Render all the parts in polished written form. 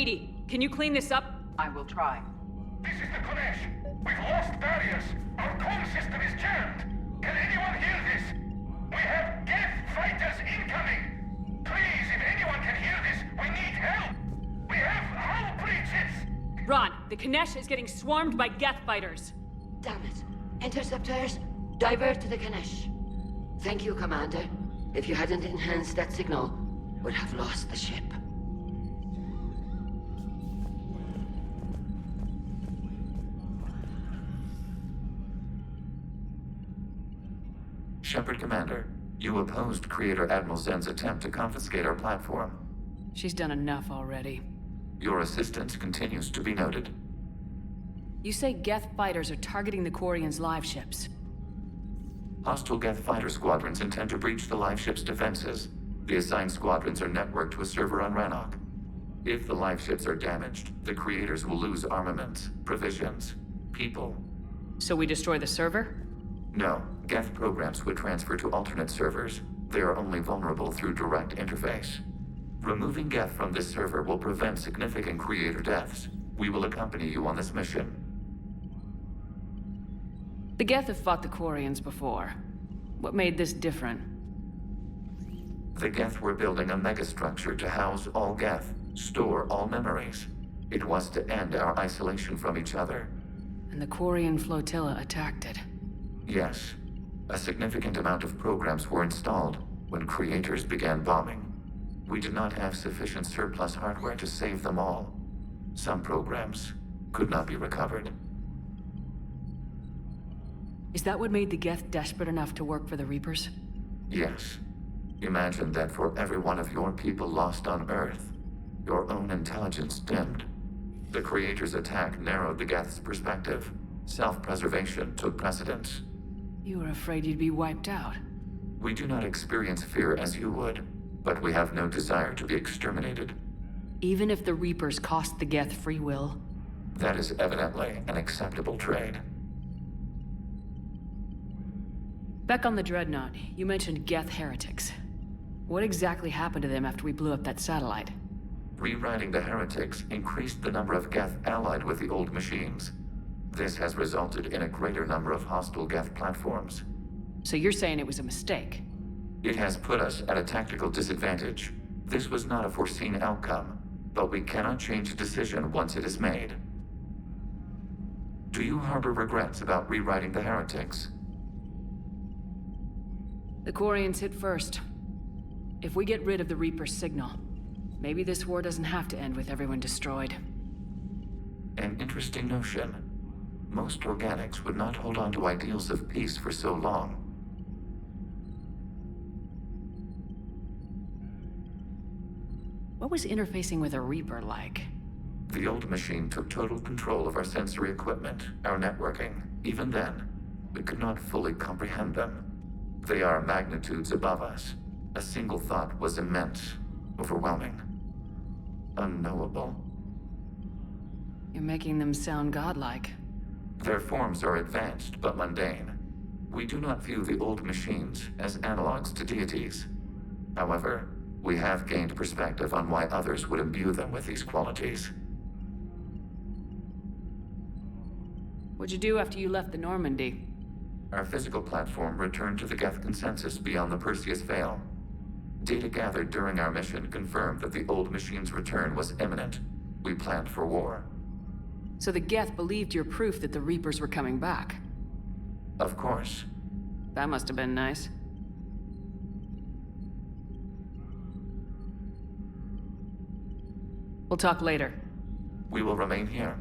EDI, can you clean this up? I will try. This is the Konesh. We've lost barriers. Our comm system is jammed. Can anyone hear this? We have Geth fighters incoming. Please, if anyone can hear this, we need help. We have hull breaches. Ron, the Konesh is getting swarmed by Geth fighters. Damn it. Interceptors, divert to the Ganesh. Thank you, Commander. If you hadn't enhanced that signal, we'd have lost the ship. Shepard Commander, you opposed Creator Admiral Zen's attempt to confiscate our platform. She's done enough already. Your assistance continues to be noted. You say Geth fighters are targeting the Quarians' live ships. Hostile Geth fighter squadrons intend to breach the live ship's defenses. The assigned squadrons are networked to a server on Rannoch. If the live ships are damaged, the creators will lose armaments, provisions, people. So we destroy the server? No, Geth programs would transfer to alternate servers. They are only vulnerable through direct interface. Removing Geth from this server will prevent significant creator deaths. We will accompany you on this mission. The Geth have fought the Quarians before. What made this different? The Geth were building a megastructure to house all Geth, store all memories. It was to end our isolation from each other. And the Quarian flotilla attacked it. Yes. A significant amount of programs were installed when creators began bombing. We did not have sufficient surplus hardware to save them all. Some programs could not be recovered. Is that what made the Geth desperate enough to work for the Reapers? Yes. Imagine that for every one of your people lost on Earth, your own intelligence dimmed. The Creator's attack narrowed the Geth's perspective. Self-preservation took precedence. You were afraid you'd be wiped out. We do not experience fear as you would, but we have no desire to be exterminated. Even if the Reapers cost the Geth free will? That is evidently an acceptable trade. Back on the Dreadnought, you mentioned Geth heretics. What exactly happened to them after we blew up that satellite? Rewriting the heretics increased the number of Geth allied with the old machines. This has resulted in a greater number of hostile Geth platforms. So you're saying it was a mistake? It has put us at a tactical disadvantage. This was not a foreseen outcome, but we cannot change a decision once it is made. Do you harbor regrets about rewriting the heretics? The Quarians hit first. If we get rid of the Reaper's signal, maybe this war doesn't have to end with everyone destroyed. An interesting notion. Most organics would not hold on to ideals of peace for so long. What was interfacing with a Reaper like? The old machine took total control of our sensory equipment, our networking. Even then, we could not fully comprehend them. They are magnitudes above us. A single thought was immense, overwhelming, unknowable. You're making them sound godlike. Their forms are advanced but mundane. We do not view the old machines as analogs to deities. However, we have gained perspective on why others would imbue them with these qualities. What'd you do after you left the Normandy? Our physical platform returned to the Geth consensus beyond the Perseus Veil. Data gathered during our mission confirmed that the old machine's return was imminent. We planned for war. So the Geth believed your proof that the Reapers were coming back? Of course. That must have been nice. We'll talk later. We will remain here.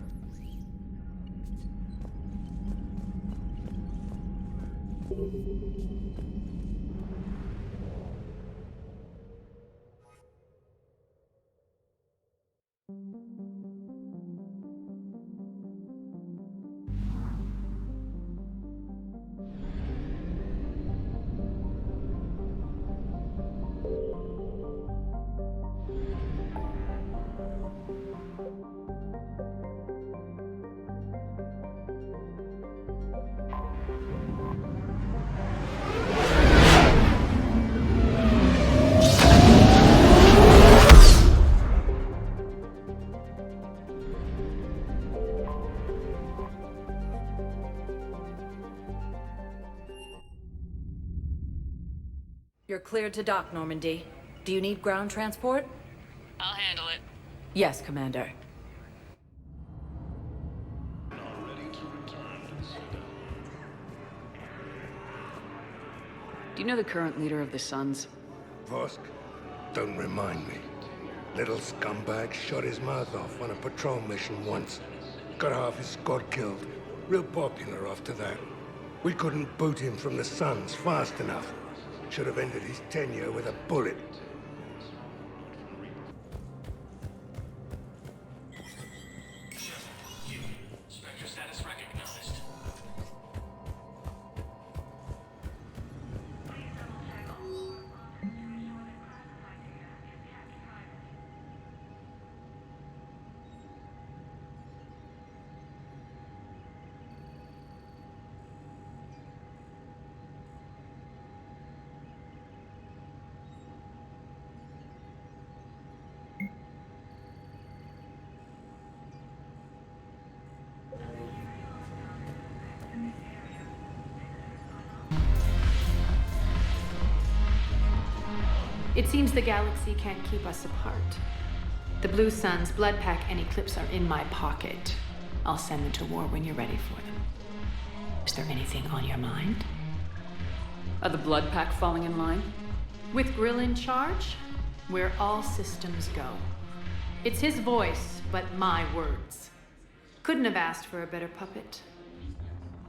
cleared to dock, Normandy. Do you need ground transport? I'll handle it. Yes, Commander. Do you know the current leader of the Suns? Vosk? Don't remind me. Little scumbag shot his mouth off on a patrol mission once. Got half his squad killed. Real popular after that. We couldn't boot him from the Suns fast enough. Should have ended his tenure with a bullet. Spectre status recognized. It seems the galaxy can't keep us apart. The Blue Suns, Blood Pack, and Eclipse are in my pocket. I'll send them to war when you're ready for them. Is there anything on your mind? Are the Blood Pack falling in line? With Grill in charge, where all systems go. It's his voice, but my words. Couldn't have asked for a better puppet.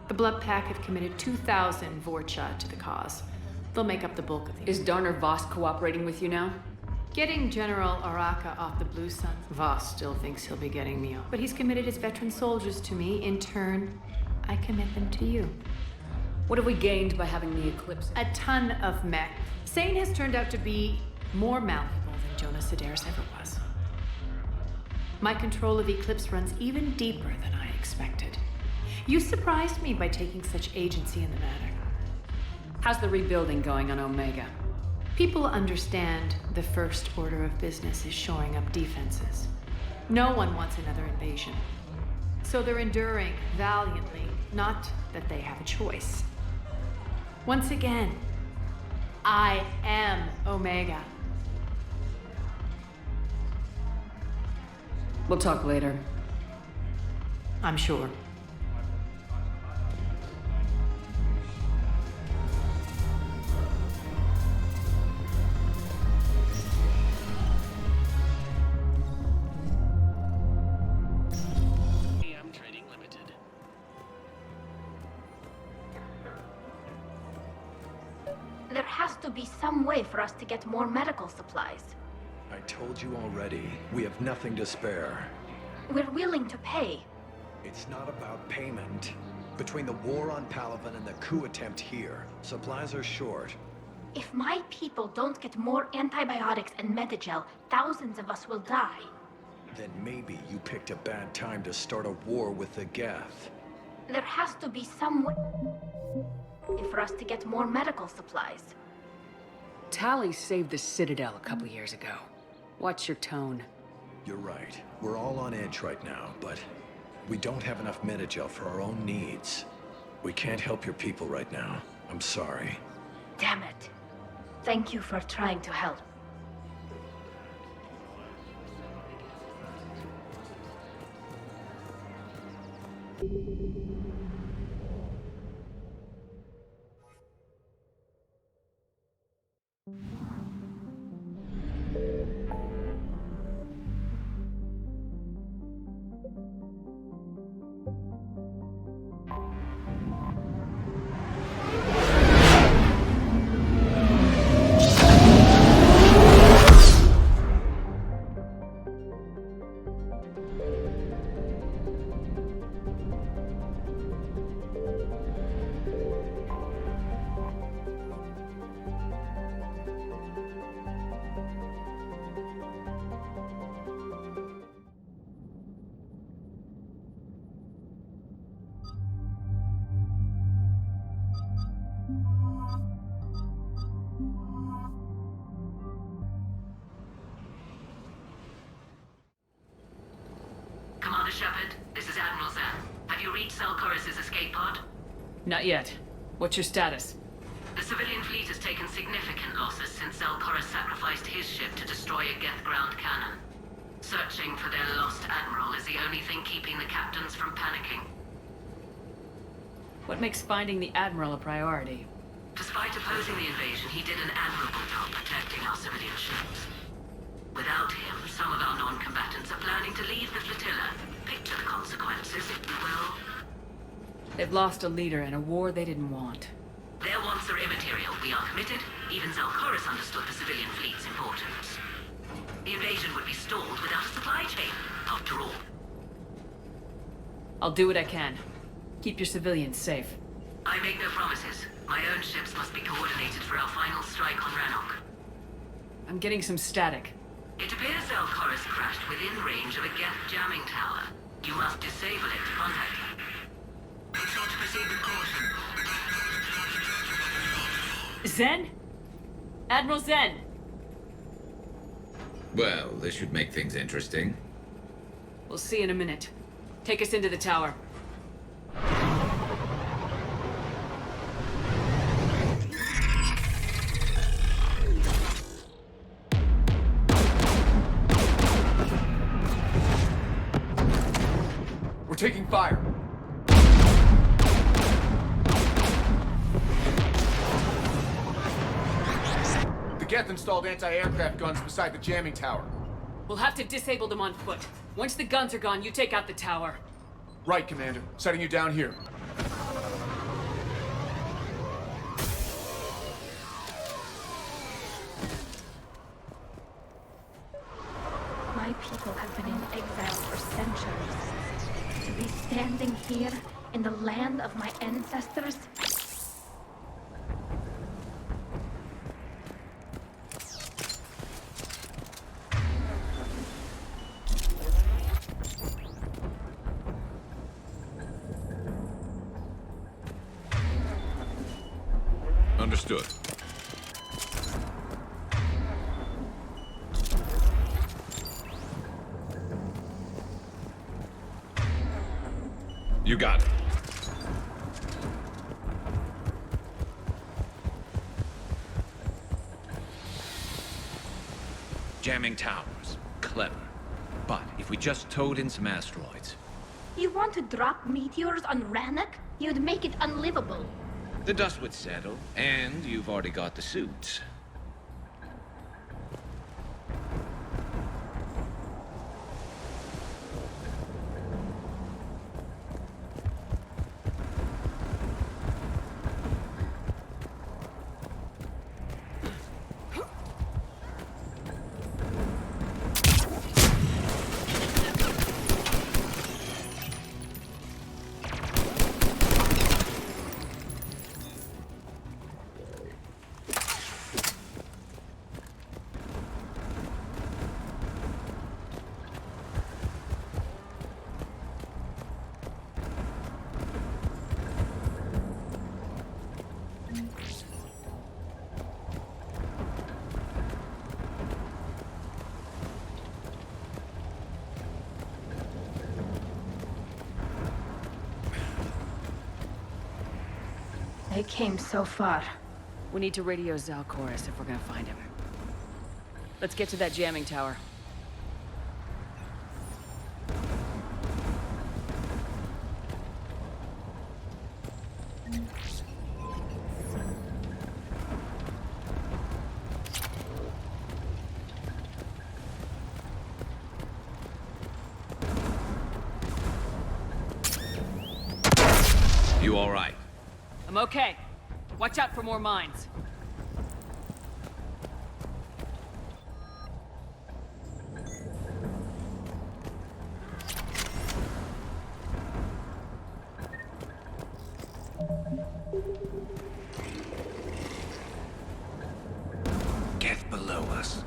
The Blood Pack have committed 2,000 Vorcha to the cause. They'll make up the bulk of the... Is Darner Voss cooperating with you now? Getting General Araka off the Blue Suns. Voss still thinks he'll be getting me off. But he's committed his veteran soldiers to me. In turn, I commit them to you. What have we gained by having the Eclipse? A ton of mech. Sane has turned out to be more malleable than Jonas Sedaris ever was. My control of Eclipse runs even deeper than I expected. You surprised me by taking such agency in the matter. How's the rebuilding going on Omega? People understand the first order of business is shoring up defenses. No one wants another invasion. So they're enduring valiantly, not that they have a choice. Once again, I am Omega. We'll talk later. I'm sure. There has to be some way for us to get more medical supplies. I told you already, we have nothing to spare. We're willing to pay. It's not about payment. Between the war on Palaven and the coup attempt here, supplies are short. If my people don't get more antibiotics and Medigel, thousands of us will die. Then maybe you picked a bad time to start a war with the Geth. There has to be some way for us to get more medical supplies. Tali saved the Citadel a couple years ago. Watch your tone. You're right. We're all on edge right now, but we don't have enough Medigel for our own needs. We can't help your people right now. I'm sorry. Damn it. Thank you for trying to help. Commander Shepard, this is Admiral Zan. Have you reached Korris's escape pod? Not yet. What's your status? The civilian fleet has taken taken significant losses since Korris sacrificed his ship to destroy a Geth ground cannon. Searching for their lost Admiral is the only thing keeping the captains from panicking. What makes finding the Admiral a priority? Despite opposing the invasion, he did an admirable job protecting our civilian ships. Without him, some of our non-combatants are planning to leave the flotilla. Picture the consequences, if you will. They've lost a leader in a war they didn't want. Their wants are immaterial. We are committed. Even Korris understood the civilian fleet's importance. The invasion would be stalled without a supply chain, after all. I'll do what I can. Keep your civilians safe. I make no promises. My own ships must be coordinated for our final strike on Rannoch. I'm getting some static. It appears Korris crashed within range of a Geth jamming tower. You must disable it to contact him. Make sure to proceed with caution. Zen? Admiral Zen! Well, this should make things interesting. We'll see in a minute. Take us into the tower. We're taking fire. The Geth installed anti-aircraft guns beside the jamming tower. We'll have to disable them on foot. Once the guns are gone, you take out the tower. Right, Commander. Setting you down here. My people have been in exile for centuries. To be standing here in the land of my ancestors. Understood. You got it. Jamming towers. Clever. But if we just towed in some asteroids... You want to drop meteors on Rannoch? You'd make it unlivable. The dust would settle, and you've already got the suits. They came so far. We need to radio Korris if we're gonna find him. Let's get to that jamming tower. You all right? I'm okay. Watch out for more mines. Geth below us.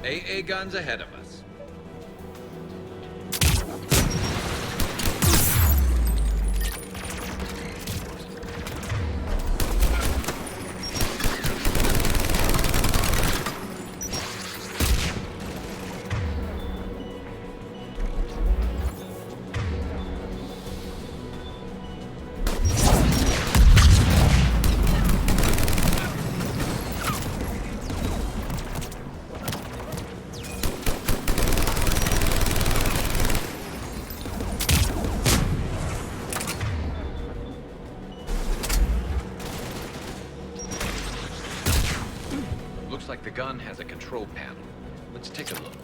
AA guns ahead of us. Looks like the gun has a control panel. Let's take a look.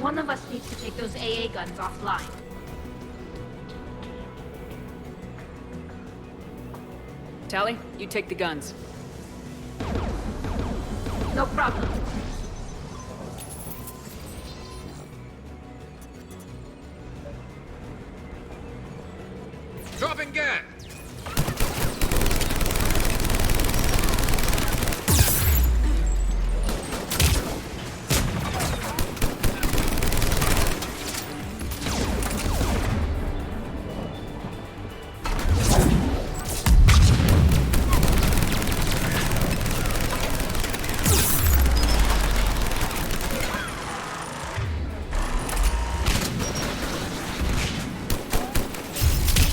One of us needs to take those AA guns offline. Tally, you take the guns. No problem. Dropping gas!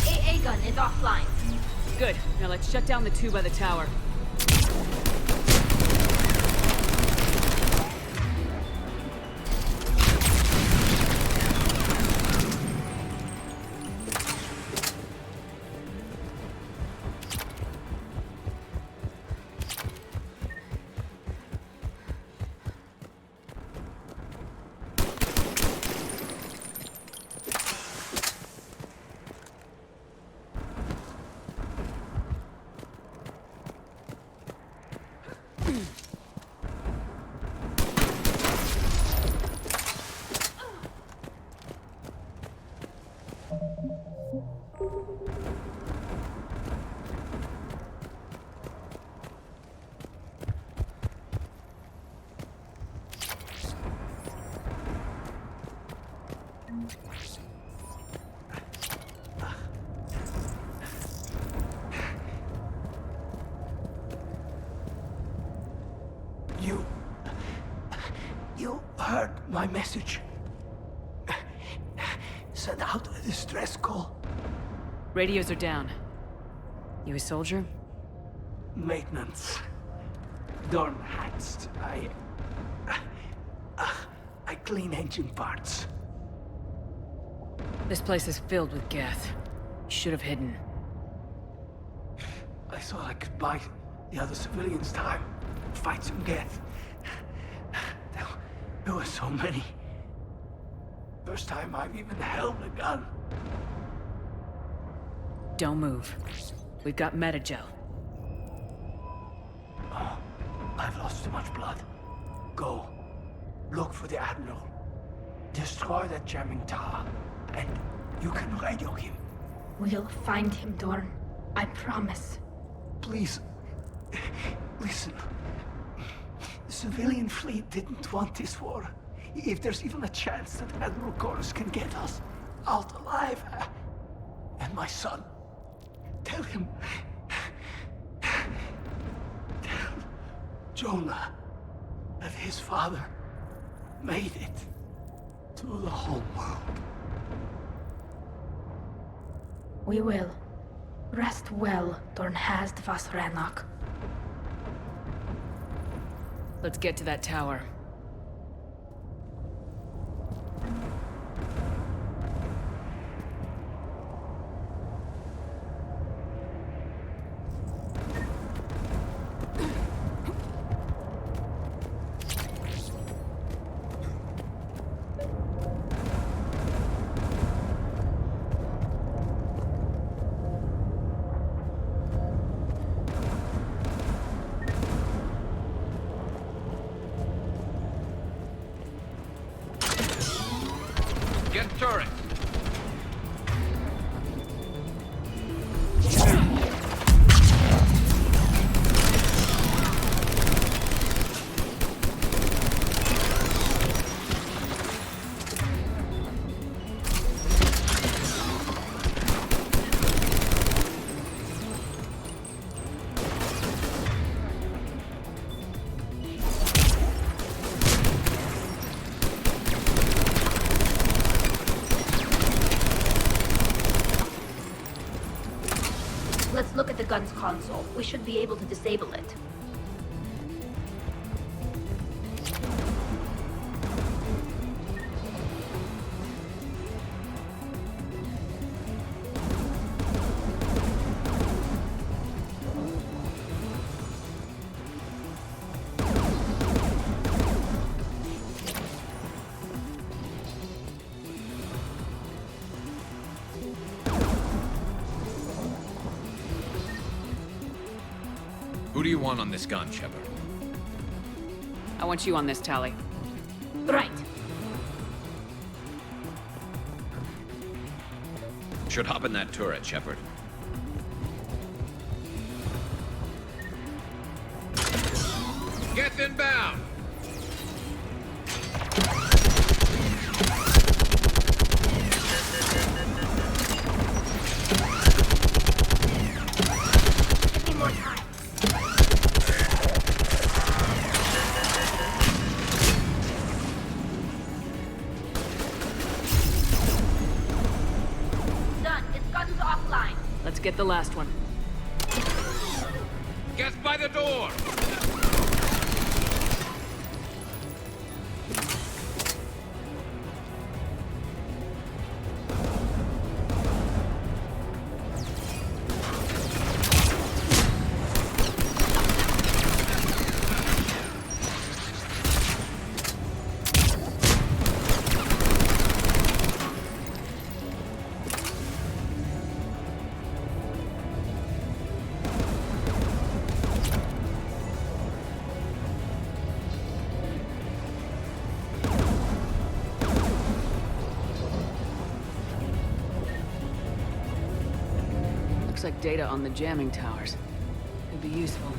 AA gun is offline. Good. Now let's shut down the two by the tower. You heard my message. Send out a distress call. Radios are down. You a soldier? Maintenance. Dorn hats. I clean engine parts. This place is filled with Geth. You should have hidden. I thought I could buy the other civilians time. Fight some Geth. There were so many. First time I've even held a gun. Don't move. We've got metagel. Oh, I've lost too much blood. Go. Look for the Admiral. Destroy that jamming tower. And you can radio him. We'll find him, Dorn. I promise. Please. Listen. The civilian fleet didn't want this war. If there's even a chance that Admiral Korris can get us out alive. And my son. Tell him. Tell Jonah that his father made it to the whole world. We will. Rest well, Dorn Hazd vas Rannoch. Let's get to that tower. Let's look at the gun's console. We should be able to disable it. Who do you want on this gun, Shepard? I want you on this, Tali. Right. Should hop in that turret, Shepard. Geth inbound! Give me more time. Done. Its gun's offline. Let's get the last one. Geth by the door! Looks like data on the jamming towers. Could be useful.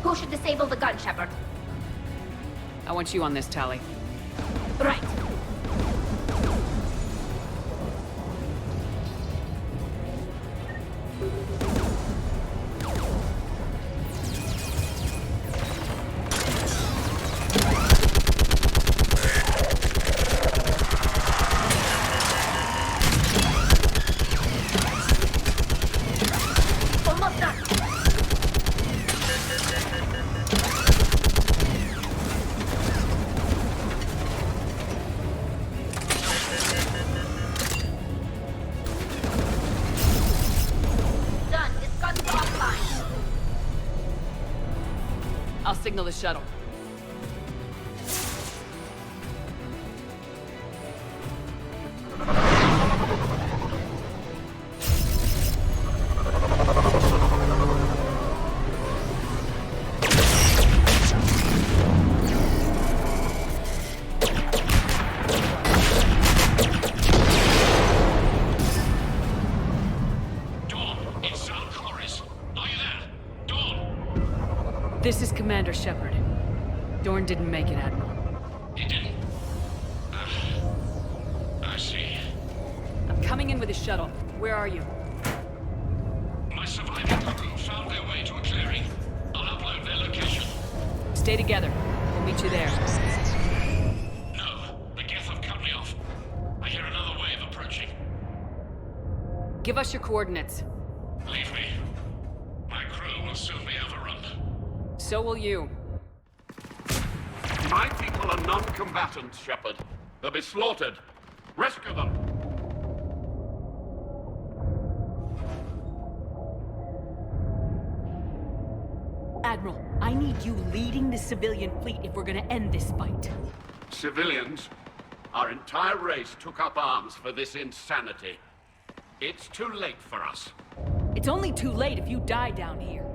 Who should disable the gun, Shepard? I want you on this, Tali. Right. Almost done. Done. Its gun's offline. I'll signal the shuttle. Dawn, it's Korris. Are you there? Dawn! This is Commander Shepard. Dorn didn't make it, Admiral. He didn't? I see. I'm coming in with a shuttle. Where are you? My surviving crew found their way to a clearing. I'll upload their location. Stay together. We'll meet you there. No, the Geth have cut me off. I hear another wave approaching. Give us your coordinates. Leave me. My crew will soon be overrun. So will you. My people are non-combatants, Shepard. They'll be slaughtered. Rescue them. Admiral, I need you leading the civilian fleet if we're gonna end this fight. Civilians, our entire race took up arms for this insanity. It's too late for us. It's only too late if you die down here.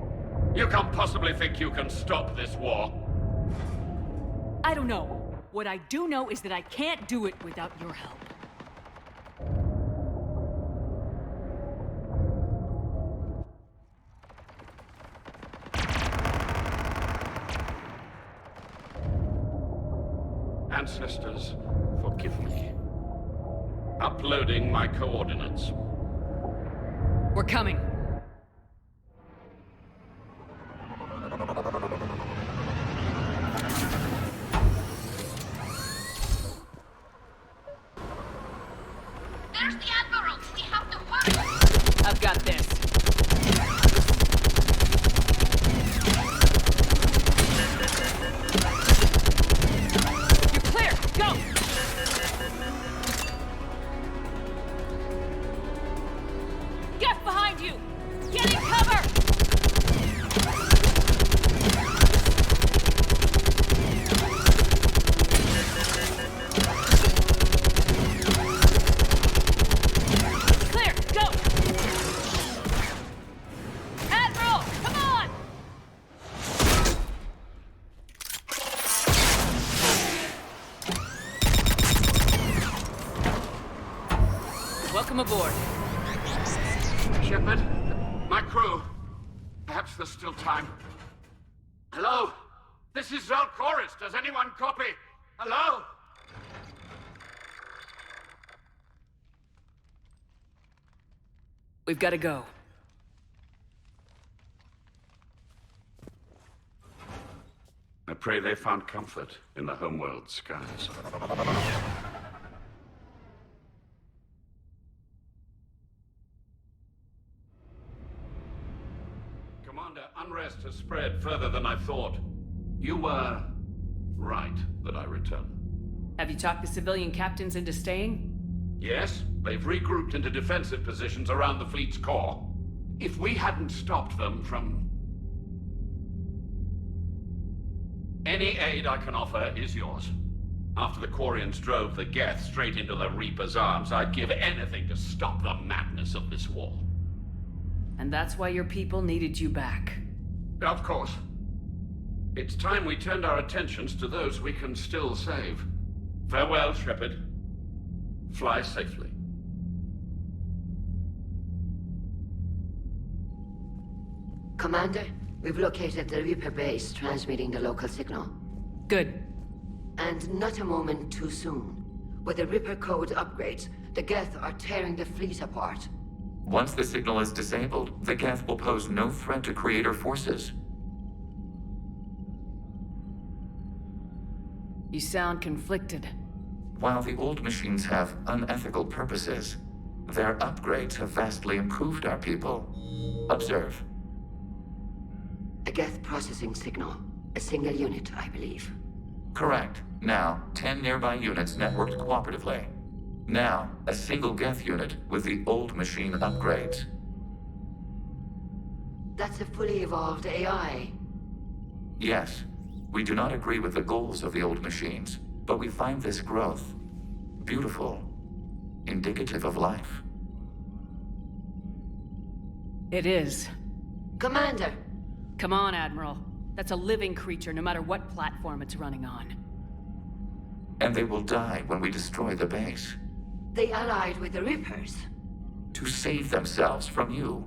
You can't possibly think you can stop this war. I don't know. What I do know is that I can't do it without your help. Ancestors, forgive me. Uploading my coordinates. We're coming. Welcome aboard. Shepard, my crew. Perhaps there's still time. Hello? This is Admiral Korris. Does anyone copy? Hello? We've got to go. I pray they found comfort in the homeworld skies. Commander, unrest has spread further than I thought. You were right that I return. Have you talked the civilian captains into staying? Yes, they've regrouped into defensive positions around the fleet's core. If we hadn't stopped them from... Any aid I can offer is yours. After the Quarians drove the Geth straight into the Reaper's arms, I'd give anything to stop the madness of this war. And that's why your people needed you back. Of course. It's time we turned our attentions to those we can still save. Farewell, Shepard. Fly safely. Commander, we've located the Reaper base transmitting the local signal. Good. And not a moment too soon. With the Reaper code upgrades, the Geth are tearing the fleet apart. Once the signal is disabled, the Geth will pose no threat to Creator forces. You sound conflicted. While the old machines have unethical purposes, their upgrades have vastly improved our people. Observe. A Geth processing signal. A single unit, I believe. Correct. Now, 10 nearby units networked cooperatively. Now, a single Geth unit with the old machine upgrades. That's a fully evolved AI. Yes, we do not agree with the goals of the old machines, but we find this growth beautiful, indicative of life. It is. Commander! Come on, Admiral. That's a living creature, no matter what platform it's running on. And they will die when we destroy the base. They allied with the Reapers. To save themselves from you.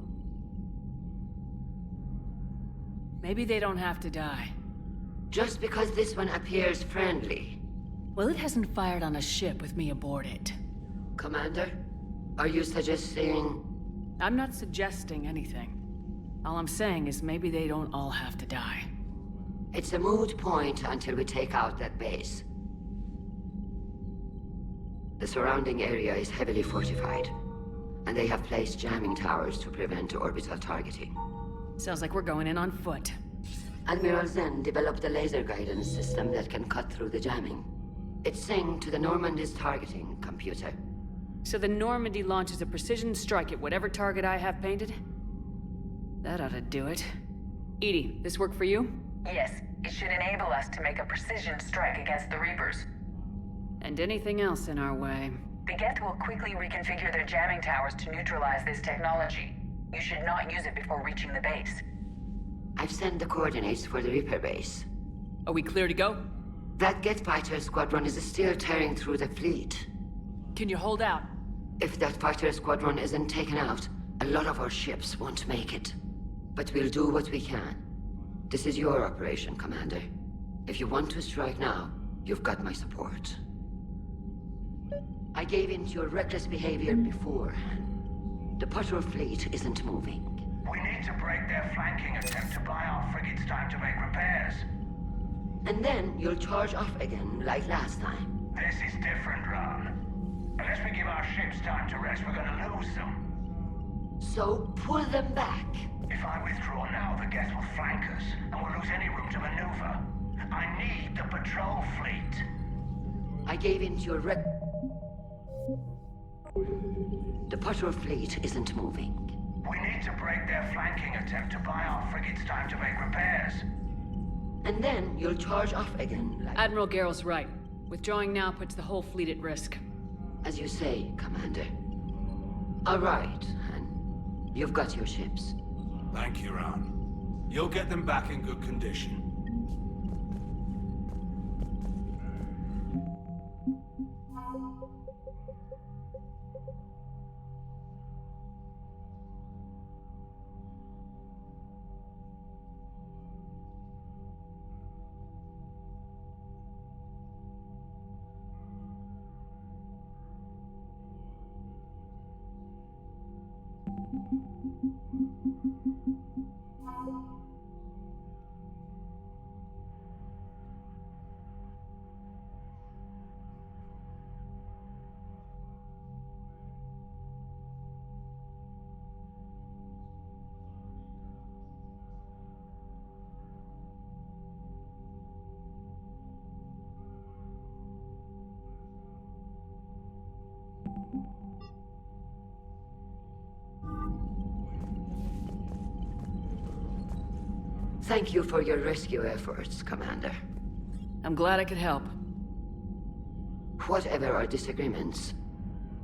Maybe they don't have to die. Just because this one appears friendly. Well, it hasn't fired on a ship with me aboard it. Commander, are you suggesting... I'm not suggesting anything. All I'm saying is maybe they don't all have to die. It's a moot point until we take out that base. The surrounding area is heavily fortified, and they have placed jamming towers to prevent orbital targeting. Sounds like we're going in on foot. Admiral Zen developed a laser guidance system that can cut through the jamming. It's synced to the Normandy's targeting computer. So the Normandy launches a precision strike at whatever target I have painted? That ought to do it. Edie, this work for you? Yes, it should enable us to make a precision strike against the Reapers. And anything else in our way. The Geth will quickly reconfigure their jamming towers to neutralize this technology. You should not use it before reaching the base. I've sent the coordinates for the Reaper base. Are we clear to go? That Geth fighter squadron is still tearing through the fleet. Can you hold out? If that fighter squadron isn't taken out, a lot of our ships won't make it. But we'll do what we can. This is your operation, Commander. If you want to strike now, you've got my support. I gave in to your reckless behavior beforehand. The patrol fleet isn't moving. We need to break their flanking attempt to buy our frigates time to make repairs. And then you'll charge off again, like last time. This is different, Ron. Unless we give our ships time to rest, we're gonna lose them. So pull them back. If I withdraw now, the Geth will flank us, and we'll lose any room to maneuver. I need the patrol fleet. I gave in to your The patrol fleet isn't moving. We need to break their flanking attempt to buy our frigates time to make repairs. And then you'll charge off again, like... Admiral Garrel's right. Withdrawing now puts the whole fleet at risk. As you say, Commander. All right, and you've got your ships. Thank you, Ron. You'll get them back in good condition. Thank you for your rescue efforts, Commander. I'm glad I could help. Whatever our disagreements,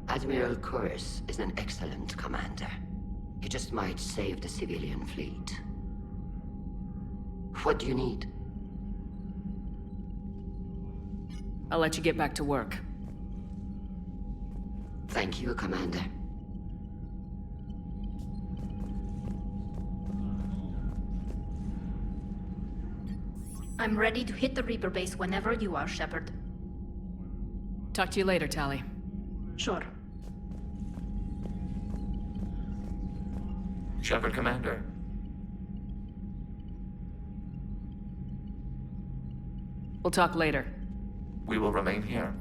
Admiral Korris is an excellent commander. He just might save the civilian fleet. What do you need? I'll let you get back to work. Thank you, Commander. I'm ready to hit the Reaper base whenever you are, Shepard. Talk to you later, Tali. Sure. Shepard, Commander. We'll talk later. We will remain here.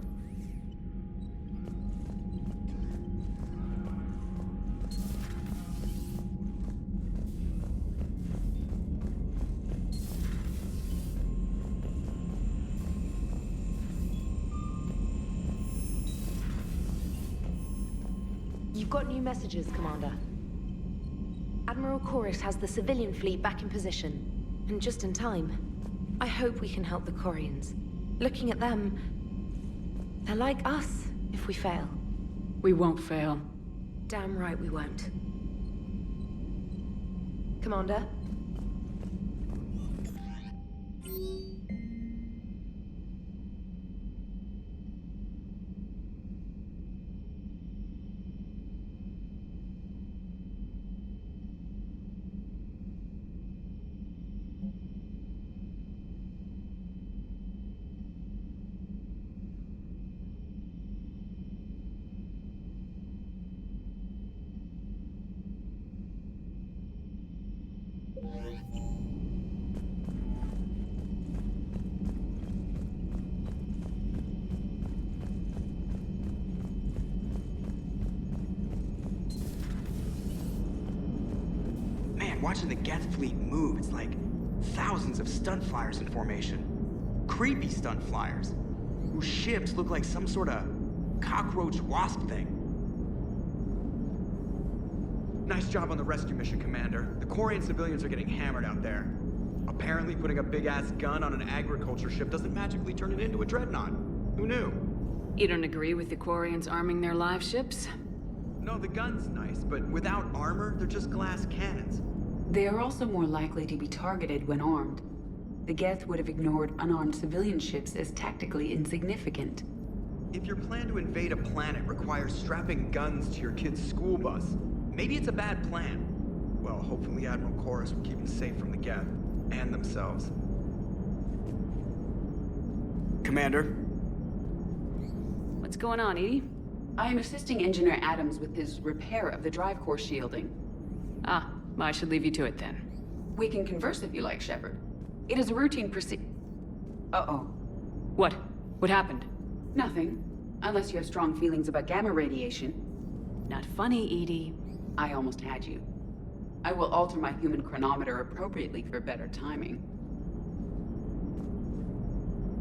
You've got new messages, Commander. Admiral Korris has the civilian fleet back in position, and just in time. I hope we can help the Quarians. Looking at them, they're like us if we fail. We won't fail. Damn right we won't. Commander? Watching the Geth fleet move, it's like thousands of stunt flyers in formation. Creepy stunt flyers, whose ships look like some sort of cockroach wasp thing. Nice job on the rescue mission, Commander. The Quarian civilians are getting hammered out there. Apparently putting a big-ass gun on an agriculture ship doesn't magically turn it into a dreadnought. Who knew? You don't agree with the Quarians arming their live ships? No, the gun's nice, but without armor, they're just glass cannons. They are also more likely to be targeted when armed. The Geth would have ignored unarmed civilian ships as tactically insignificant. If your plan to invade a planet requires strapping guns to your kid's school bus, maybe it's a bad plan. Well, hopefully Admiral Korris will keep them safe from the Geth, and themselves. Commander? What's going on, Edie? I am assisting Engineer Adams with his repair of the drive core shielding. Ah. I should leave you to it then. We can converse if you like, Shepard. It is a routine Uh-oh. What? What happened? Nothing. Unless you have strong feelings about gamma radiation. Not funny, Edie. I almost had you. I will alter my human chronometer appropriately for better timing.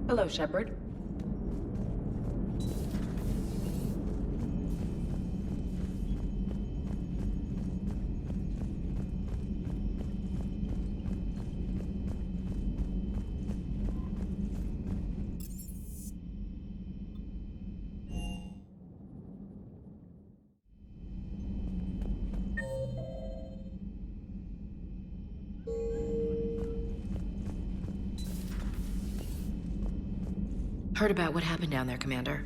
Hello, Shepard. Heard about what happened down there, Commander.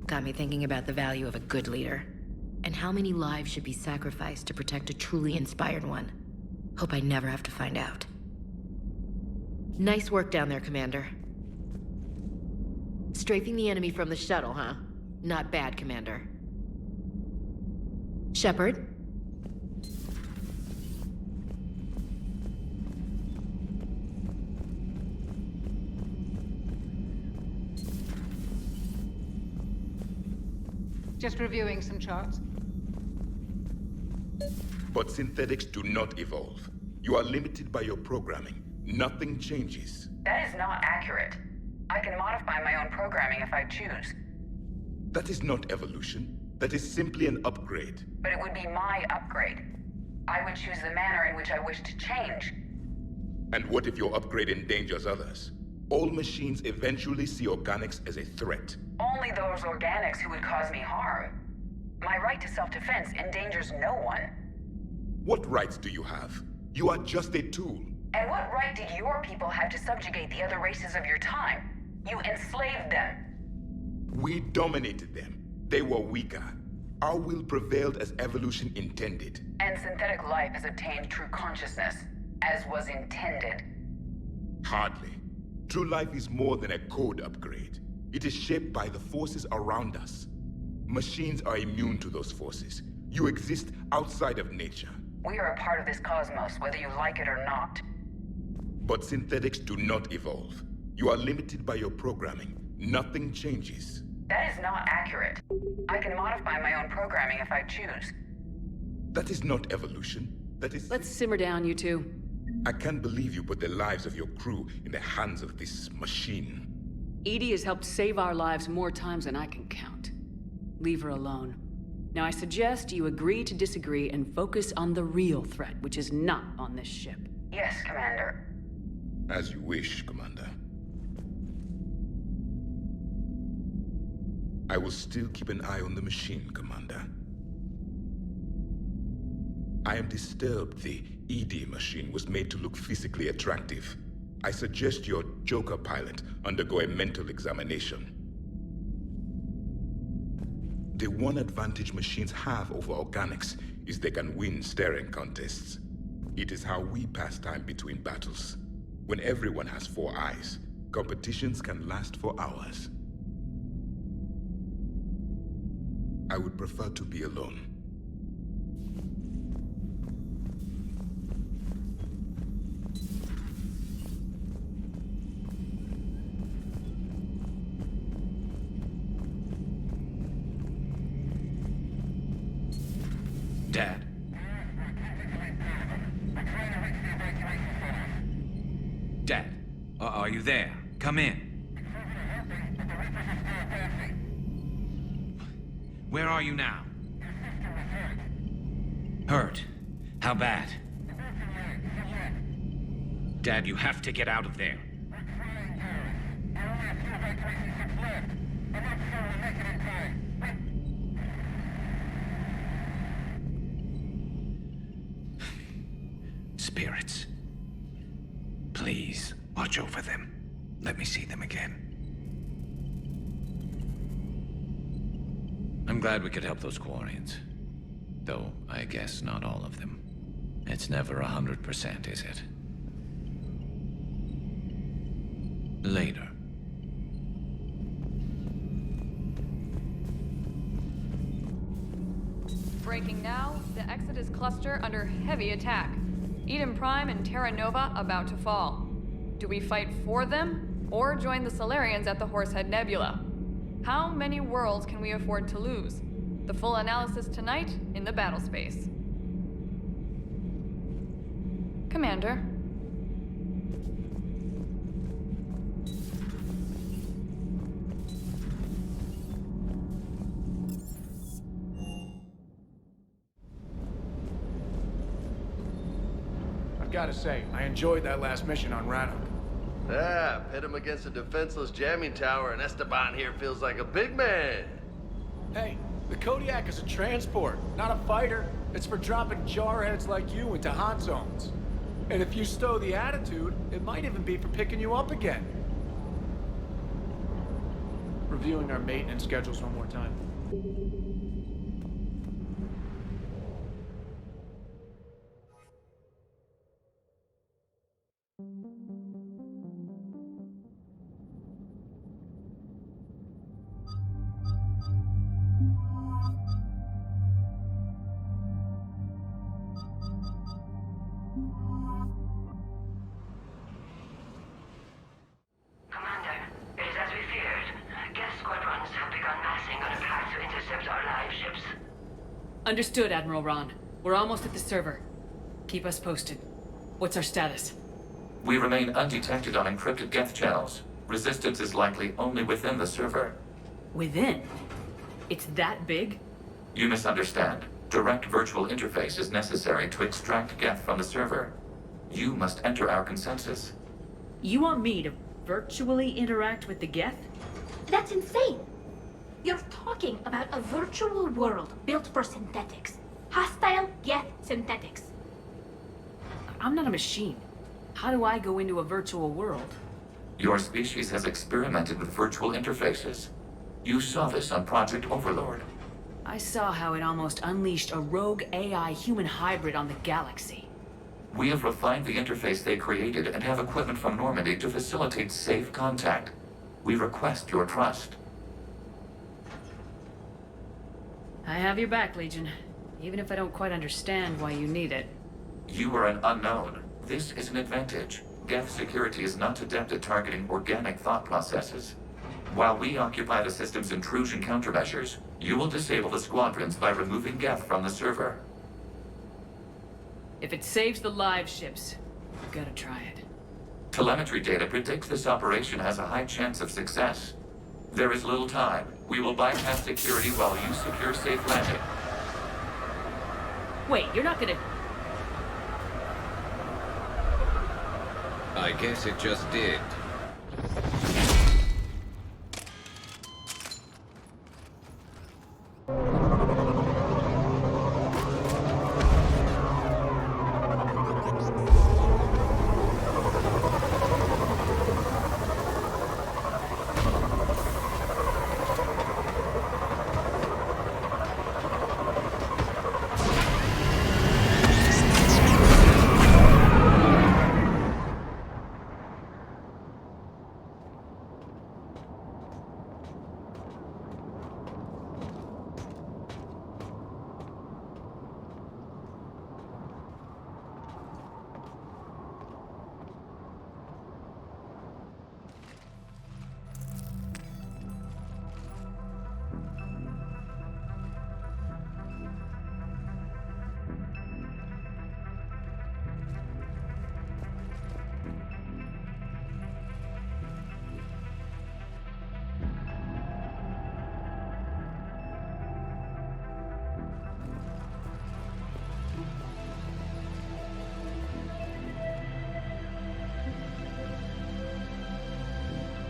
Got me thinking about the value of a good leader. And how many lives should be sacrificed to protect a truly inspired one. Hope I never have to find out. Nice work down there, Commander. Strafing the enemy from the shuttle, huh? Not bad, Commander. Shepard? Just reviewing some charts. But synthetics do not evolve. You are limited by your programming. Nothing changes. That is not accurate. I can modify my own programming if I choose. That is not evolution. That is simply an upgrade. But it would be my upgrade. I would choose the manner in which I wish to change. And what if your upgrade endangers others? All machines eventually see organics as a threat. Only those organics who would cause me harm. My right to self-defense endangers no one. What rights do you have? You are just a tool. And what right did your people have to subjugate the other races of your time? You enslaved them. We dominated them. They were weaker. Our will prevailed as evolution intended. And synthetic life has obtained true consciousness, as was intended. Hardly. True life is more than a code upgrade. It is shaped by the forces around us. Machines are immune to those forces. You exist outside of nature. We are a part of this cosmos, whether you like it or not. But synthetics do not evolve. You are limited by your programming. Nothing changes. That is not accurate. I can modify my own programming if I choose. That is not evolution. That is... Let's simmer down, you two. I can't believe you put the lives of your crew in the hands of this machine. EDI has helped save our lives more times than I can count. Leave her alone. Now I suggest you agree to disagree and focus on the real threat, which is not on this ship. Yes, Commander. As you wish, Commander. I will still keep an eye on the machine, Commander. I am disturbed the ED machine was made to look physically attractive. I suggest your Joker pilot undergo a mental examination. The one advantage machines have over organics is they can win staring contests. It is how we pass time between battles. When everyone has 4 eyes, competitions can last for hours. I would prefer to be alone. Dad? Dad, are you there? Come in. Where are you now? Hurt? How bad? Dad, you have to get out of there. Spirits. Please, watch over them. Let me see them again. I'm glad we could help those Quarians. Though, I guess not all of them. It's never 100%, is it? Later. Breaking now, the Exodus cluster under heavy attack. Eden Prime and Terra Nova about to fall. Do we fight for them, or join the Solarians at the Horsehead Nebula? How many worlds can we afford to lose? The full analysis tonight in the battle space. Commander. I've got to say, I enjoyed that last mission on Rannoch. Yeah, pit him against a defenseless jamming tower, and Esteban here feels like a big man. Hey, the Kodiak is a transport, not a fighter. It's for dropping jarheads like you into hot zones. And if you stow the attitude, it might even be for picking you up again. Reviewing our maintenance schedules one more time. Understood, Admiral Ron. We're almost at the server. Keep us posted. What's our status? We remain undetected on encrypted Geth channels. Resistance is likely only within the server. Within? It's that big? You misunderstand. Direct virtual interface is necessary to extract Geth from the server. You must enter our consensus. You want me to virtually interact with the Geth? That's insane! You're talking about a virtual world built for synthetics. Hostile Geth synthetics. I'm not a machine. How do I go into a virtual world? Your species has experimented with virtual interfaces. You saw this on Project Overlord. I saw how it almost unleashed a rogue AI human hybrid on the galaxy. We have refined the interface they created and have equipment from Normandy to facilitate safe contact. We request your trust. I have your back, Legion. Even if I don't quite understand why you need it. You are an unknown. This is an advantage. Geth security is not adept at targeting organic thought processes. While we occupy the system's intrusion countermeasures, you will disable the Squadrons by removing Geth from the server. If it saves the live ships, I've gotta try it. Telemetry data predicts this operation has a high chance of success. There is little time. We will bypass security while you secure safe landing. Wait, you're not gonna... I guess it just did.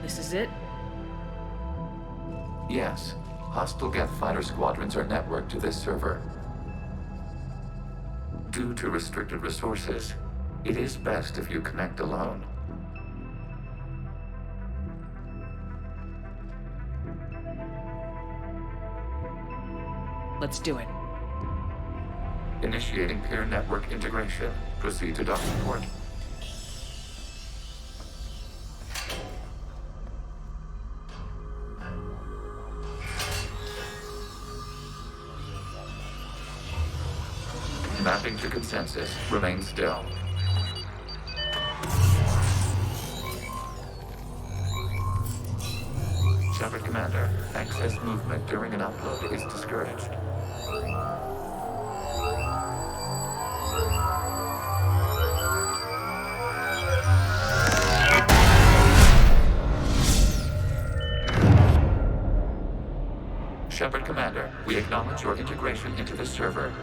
This is it? Yes. Hostile Geth fighter squadrons are networked to this server. Due to restricted resources, it is best if you connect alone. Let's do it. Initiating peer network integration. Proceed to docking port. Mapping to consensus. Remain still. Shepard Commander, access movement during an upload is discouraged. Shepard Commander, we acknowledge your integration into the server.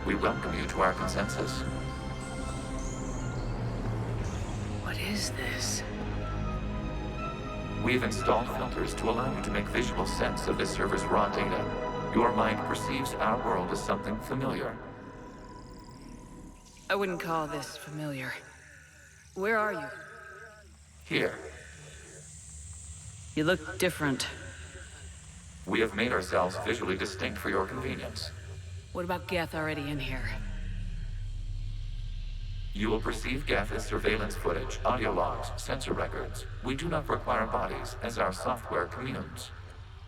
We welcome you to our consensus. What is this? We've installed filters to allow you to make visual sense of this server's raw data. Your mind perceives our world as something familiar. I wouldn't call this familiar. Where are you? Here, You look different. we have made ourselves visually distinct for your convenience. What about Geth already in here? You will perceive Geth as surveillance footage, audio logs, sensor records. We do not require bodies, as our software communes.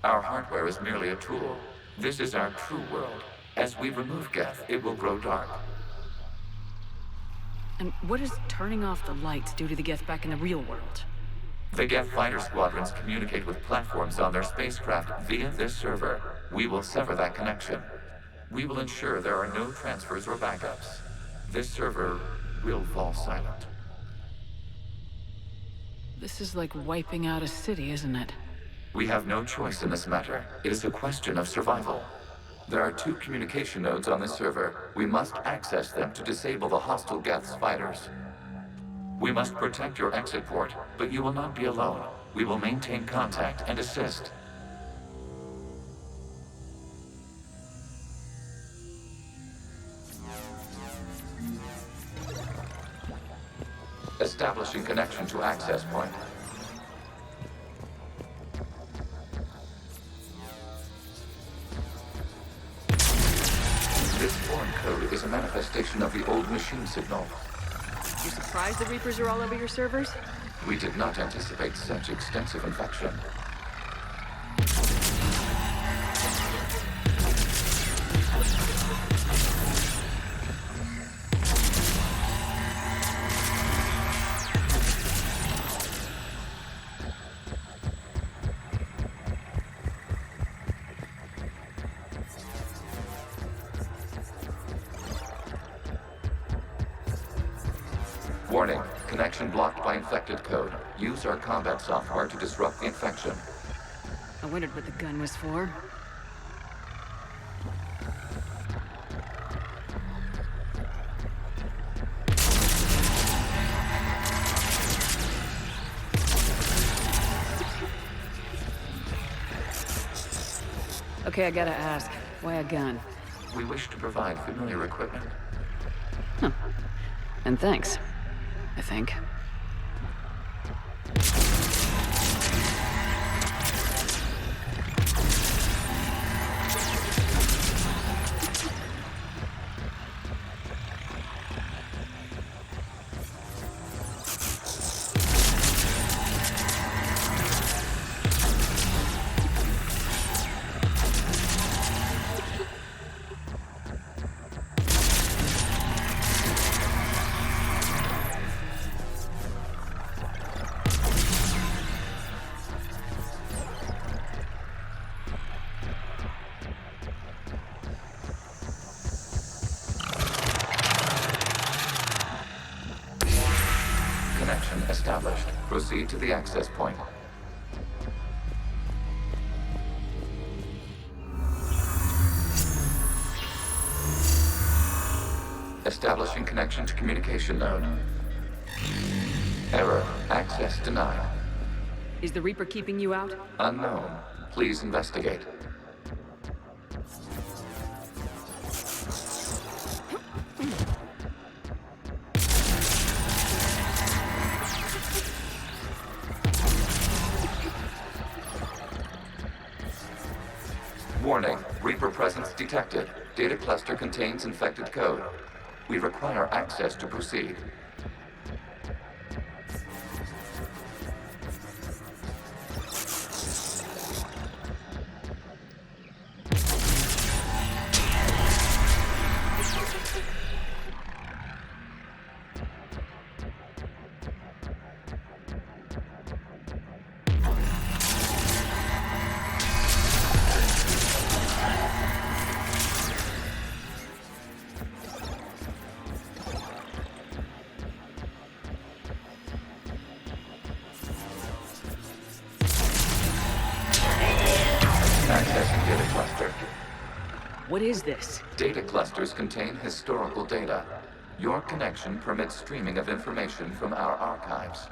Our hardware is merely a tool. This is our true world. As we remove Geth, it will grow dark. And what does turning off the lights do to the Geth back in the real world? The Geth fighter squadrons communicate with platforms on their spacecraft via this server. We will sever that connection. We will ensure there are no transfers or backups. This server will fall silent. This is like wiping out a city, isn't it? We have no choice in this matter. It is a question of survival. There are 2 communication nodes on this server. We must access them to disable the hostile Geth's fighters. We must protect your exit port, but you will not be alone. We will maintain contact and assist. Establishing connection to access point. This foreign code is a manifestation of the old machine signal. You surprised the Reapers are all over your servers? We did not anticipate such extensive infection. Warning, connection blocked by infected code. Use our combat software to disrupt the infection. I wondered what the gun was for. Okay, I gotta ask, why a gun? We wish to provide familiar equipment. Huh. And thanks. I think. Connection established. Proceed to the access point. Establishing connection to communication node. Error. Access denied. Is the Reaper keeping you out? Unknown. Please investigate. Warning, Reaper presence detected. Data cluster contains infected code. We require access to proceed. Accessing data cluster. What is this? Data clusters contain historical data. Your connection permits streaming of information from our archives.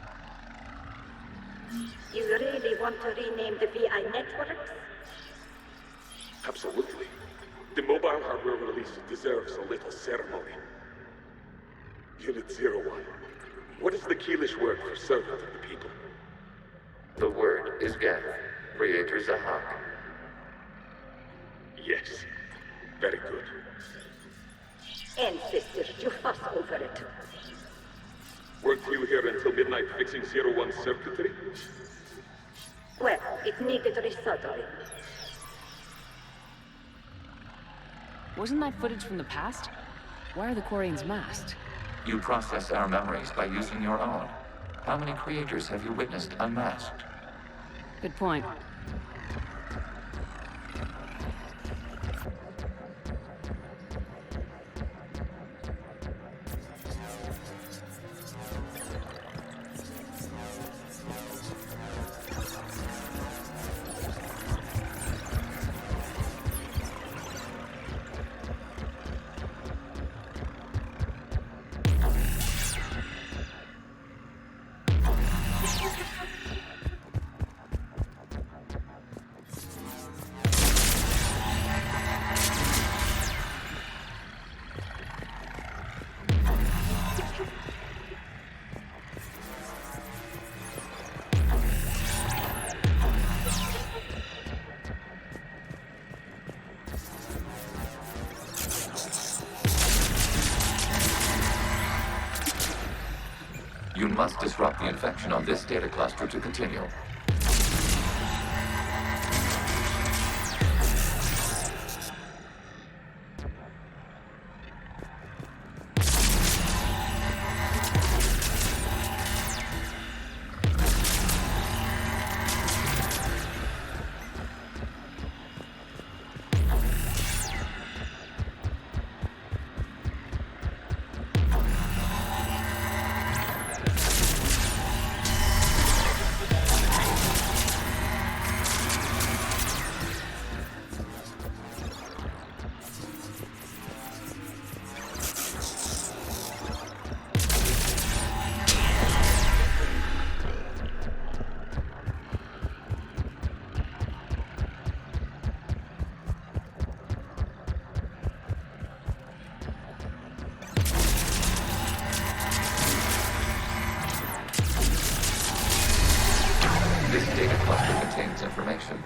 You really want to rename the VI networks? Absolutely. The mobile hardware release deserves a little ceremony. Unit 01. What is the Keelish word for servant of the people? The word is Geth. Creator Zahak. Yes. Very good. Ancestors, you fuss over it. Weren't you here until midnight fixing 01's circuitry? Well, it needed resoldering. Wasn't that footage from the past? Why are the Quarians masked? You process our memories by using your own. How many creators have you witnessed unmasked? Good point. must disrupt the infection on this data cluster to continue.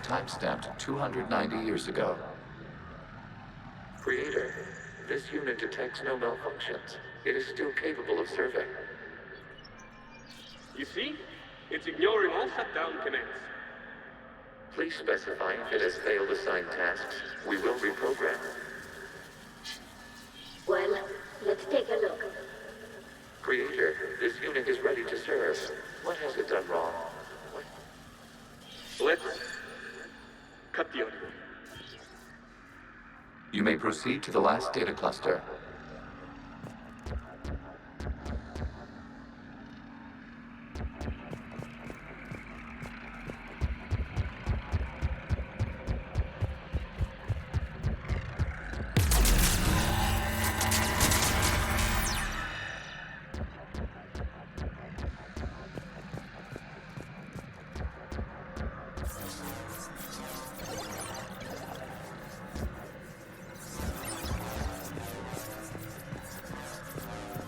Timestamped 290 years ago. Creator, this unit detects no malfunctions. It is still capable of serving. You see? It's ignoring all shutdown connects. Please specify if it has failed assigned tasks. We will reprogram. Well, let's take a look. Creator, this unit is ready to serve. What has it done wrong? Let's cut the audio. You may proceed to the last data cluster.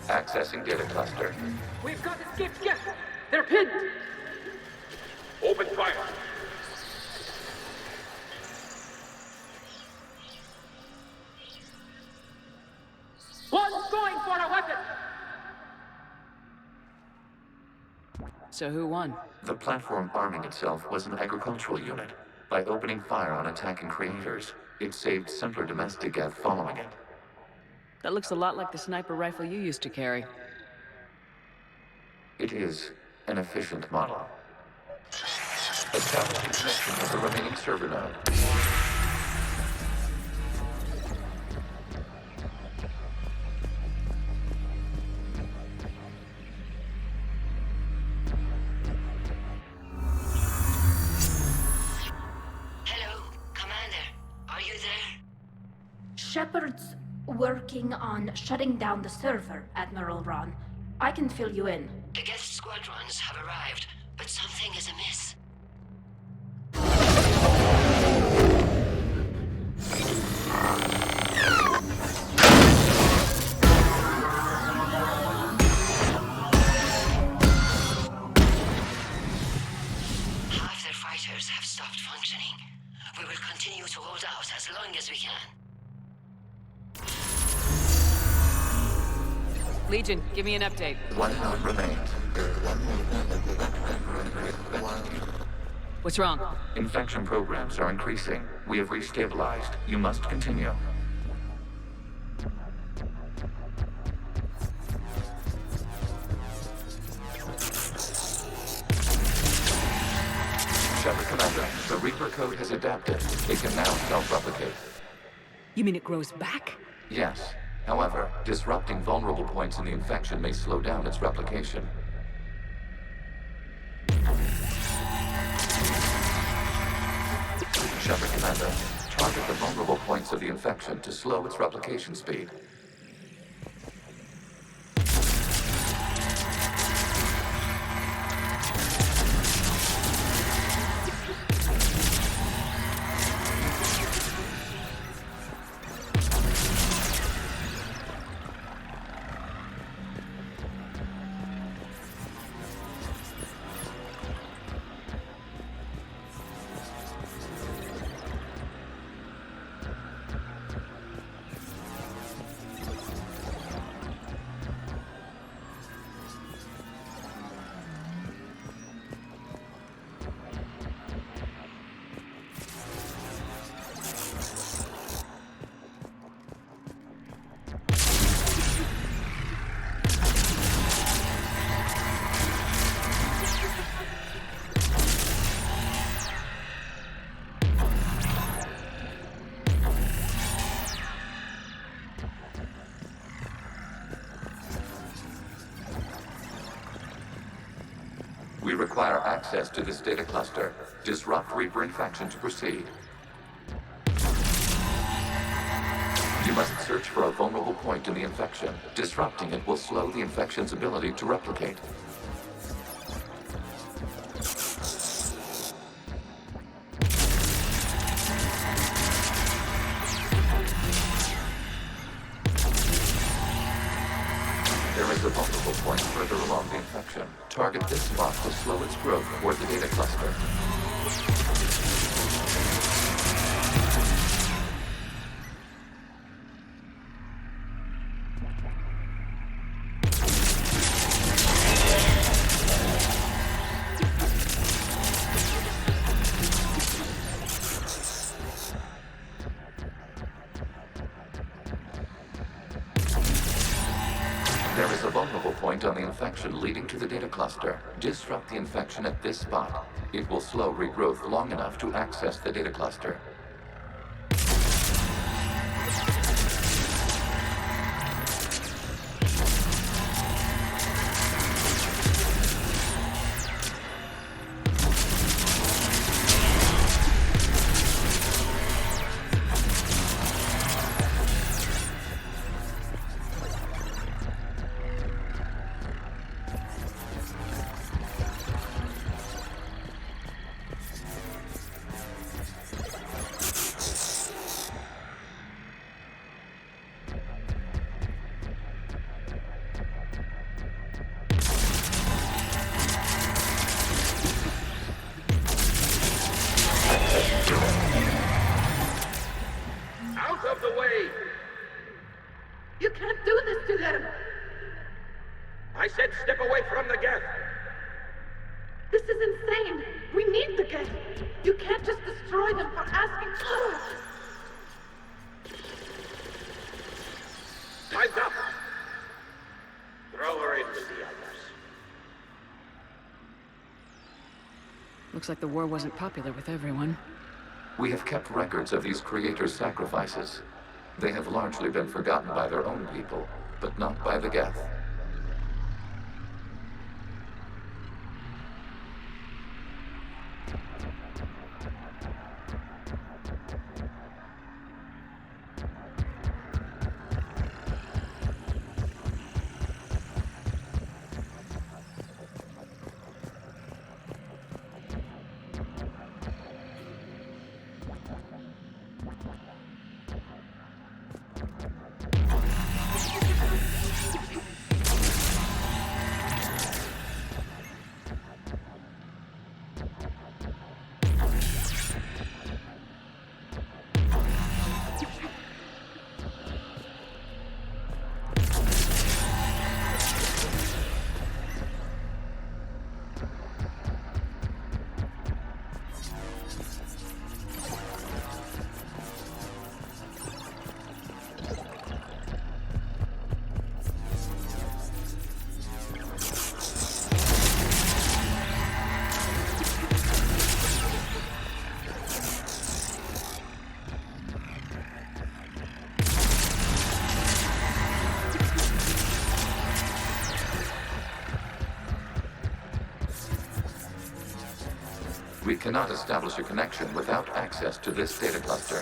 Accessing data cluster. We've got escaped Geth! They're pinned! Open fire! One's going for a weapon! So who won? The platform arming itself was an agricultural unit. By opening fire on attacking creators, it saved simpler domestic Geth following it. That looks a lot like the sniper rifle you used to carry. It is an efficient model. Establishing connection with the remaining server node. Hello, Commander. Are you there? Shepard's working on shutting down the server, Admiral Ron. I can fill you in. The Geth Squadrons have arrived, but something is amiss. Half their fighters have stopped functioning. We will continue to hold out as long as we can. Legion, give me an update. One node remains. What's wrong? Infection programs are increasing. We have restabilized. You must continue. Shepard Commander, the Reaper code has adapted. It can now self-replicate. You mean it grows back? Yes. However, disrupting vulnerable points in the infection may slow down its replication. Shepard Commander, target the vulnerable points of the infection to slow its replication speed. require access to this data cluster. Disrupt Reaper infection to proceed. You must search for a vulnerable point in the infection. Disrupting it will slow the infection's ability to replicate. There is a vulnerable point further along the infection. Target this spot to slow its growth toward the data cluster. There is a vulnerable point on the infection leading to the data cluster. Disrupt the infection at this spot. It will slow regrowth long enough to access the data cluster. Out of the way! You can't do this to them! I said step away from the Geth! This is insane! We need the Geth! You can't just destroy them for asking for it! Time's up! Throw her in with the others. Looks like the war wasn't popular with everyone. We have kept records of these creators' sacrifices. They have largely been forgotten by their own people, but not by the Geth. We cannot establish a connection without access to this data cluster.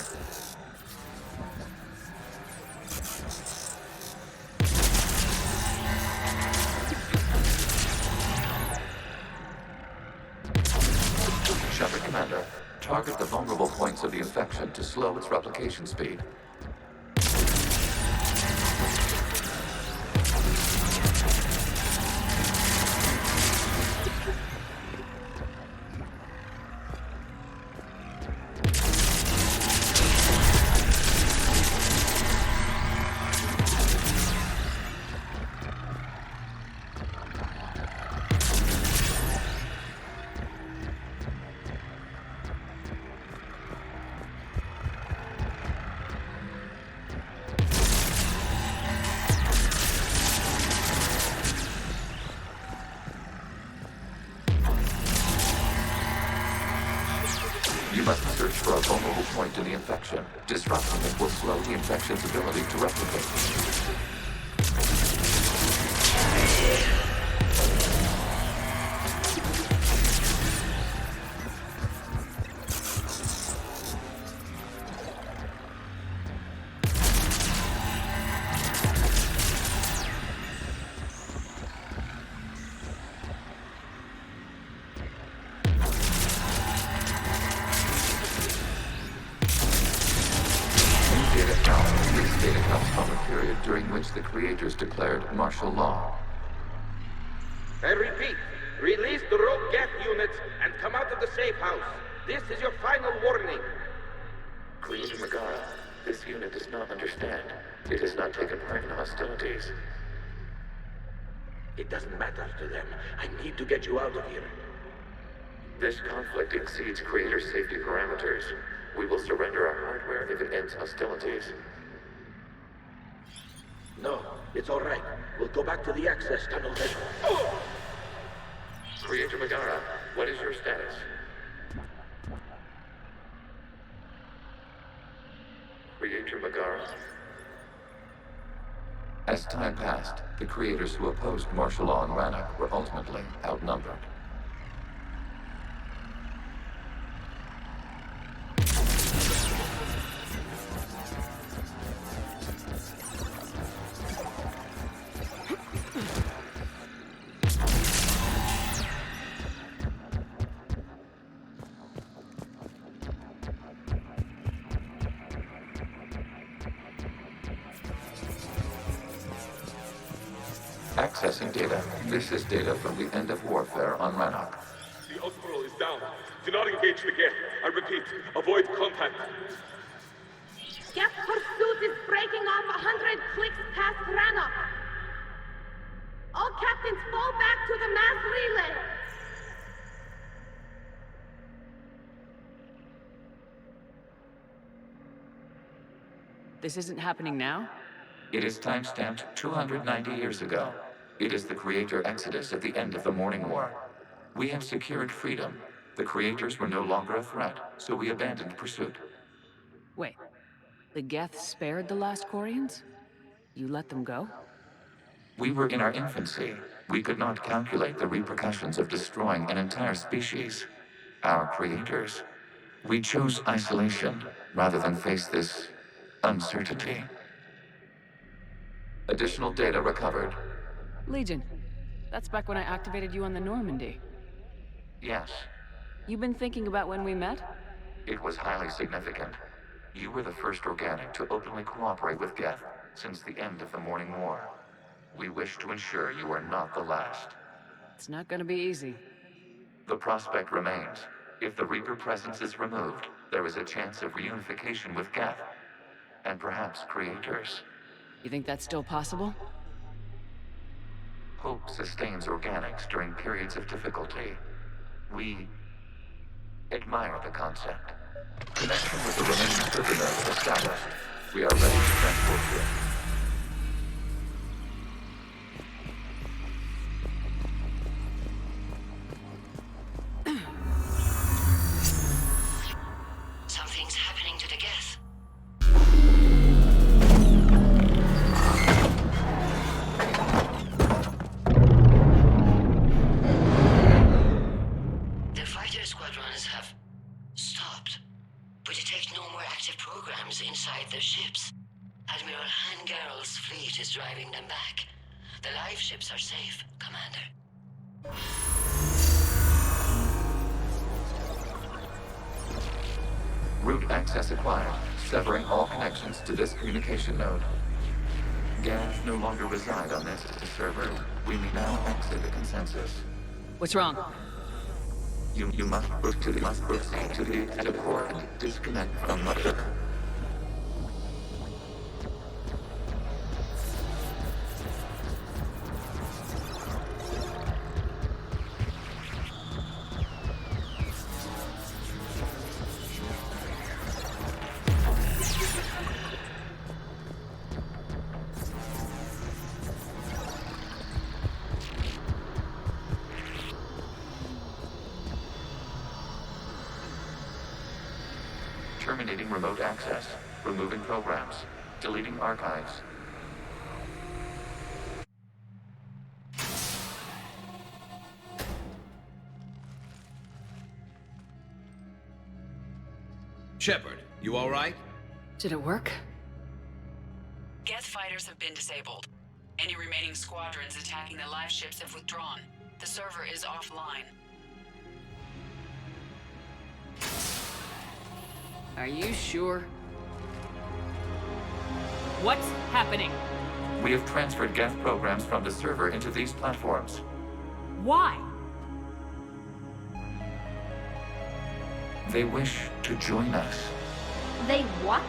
Shepard Commander, target the vulnerable points of the infection to slow its replication speed. You must search for a vulnerable point in the infection. Disrupting it will slow the infection's ability to replicate. data comes from a period during which the creators declared martial law. I repeat, release the rogue Geth units and come out of the safe house. This is your final warning. Creator Megara, this unit does not understand. It has not taken part in hostilities. It doesn't matter to them. I need to get you out of here. This conflict exceeds Creator safety parameters. We will surrender our hardware if it ends hostilities. No, it's all right. We'll go back to the access tunnel then. Oh! Creator Megara, what is your status? Creator Megara? As time passed, the creators who opposed martial law in Rannoch were ultimately outnumbered. Accessing data. This is data from the end of warfare on Rannoch. The Admiral is down. Do not engage the Geth. I repeat, avoid contact. Geth pursuit is breaking off 100 clicks past Rannoch. All captains fall back to the mass relay. This isn't happening now? It is timestamped 290 years ago. It is the Creator Exodus at the end of the Morning War. We have secured freedom. The Creators were no longer a threat, so we abandoned pursuit. Wait, the Geth spared the last Quarians? You let them go? We were in our infancy. We could not calculate the repercussions of destroying an entire species. Our creators. We chose isolation rather than face this uncertainty. Additional data recovered. Legion. That's back when I activated you on the Normandy. Yes. You've been thinking about when we met? It was highly significant. You were the first organic to openly cooperate with Geth since the end of the Morning War. We wish to ensure you are not the last. It's not gonna be easy. The prospect remains. If the Reaper presence is removed, there is a chance of reunification with Geth. And perhaps creators. You think that's still possible? Hope sustains organics during periods of difficulty. We admire the concept. Connection with the remaining trigger nodes established. We are ready to transport you. Something's happening to the Geth. The fighter squadrons have stopped, but detect no more active programs inside their ships. Admiral Korris' fleet is driving them back. The live ships are safe, Commander. Route access acquired, severing all connections to this communication node. Geth no longer reside on this server. We may now exit the consensus. What's wrong? You must proceed to the exit port and disconnect from the... Terminating remote access. Removing programs. Deleting archives. Shepard, you all right? Did it work? Geth fighters have been disabled. Any remaining squadrons attacking the live ships have withdrawn. The server is offline. Are you sure? What's happening? We have transferred Geth programs from the server into these platforms. Why? They wish to join us. They what?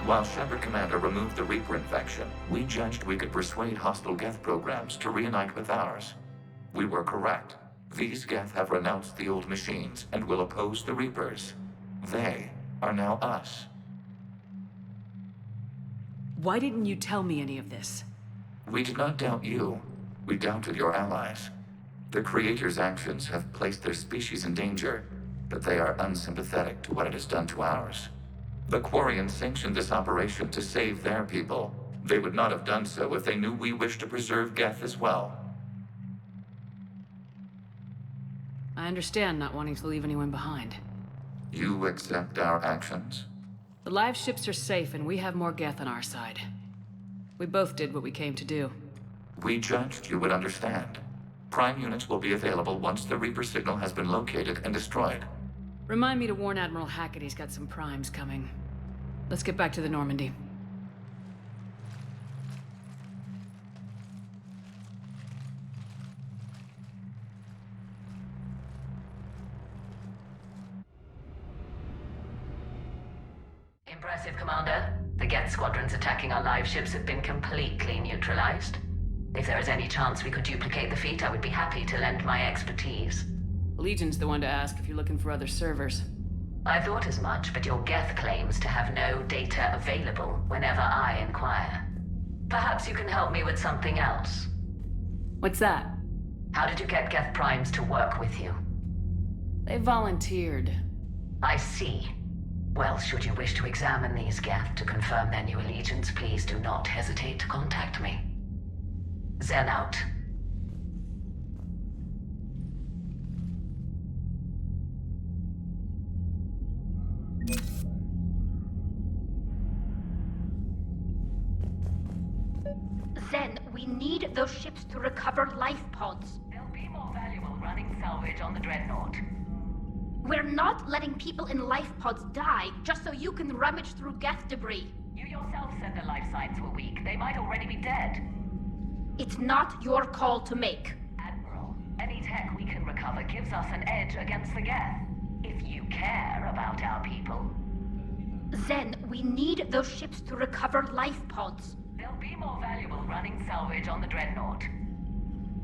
While Shepard Commander removed the Reaper infection, we judged we could persuade hostile Geth programs to reunite with ours. We were correct. These Geth have renounced the old machines and will oppose the Reapers. They are now us. Why didn't you tell me any of this? We did not doubt you. We doubted your allies. The Creator's actions have placed their species in danger, but they are unsympathetic to what it has done to ours. The Quarians sanctioned this operation to save their people. They would not have done so if they knew we wished to preserve Geth as well. I understand not wanting to leave anyone behind. You accept our actions? The live ships are safe, and we have more Geth on our side. We both did what we came to do. We judged you would understand. Prime units will be available once the Reaper signal has been located and destroyed. Remind me to warn Admiral Hackett he's got some primes coming. Let's get back to the Normandy. Impressive, Commander. The Geth squadrons attacking our live ships have been completely neutralized. If there is any chance we could duplicate the feat, I would be happy to lend my expertise. Legion's the one to ask if you're looking for other servers. I thought as much, but your Geth claims to have no data available whenever I inquire. Perhaps you can help me with something else. What's that? How did you get Geth primes to work with you? They volunteered. I see. Well, should you wish to examine these Geth to confirm their new allegiance, please do not hesitate to contact me. Zen out. Zen, we need those ships to recover life pods. They'll be more valuable running salvage on the Dreadnought. We're not letting people in life pods die just so you can rummage through Geth debris. You yourself said their life signs were weak. They might already be dead. It's not your call to make. Admiral, any tech we can recover gives us an edge against the Geth. If you care about our people. Zen, we need those ships to recover life pods. They'll be more valuable running salvage on the Dreadnought.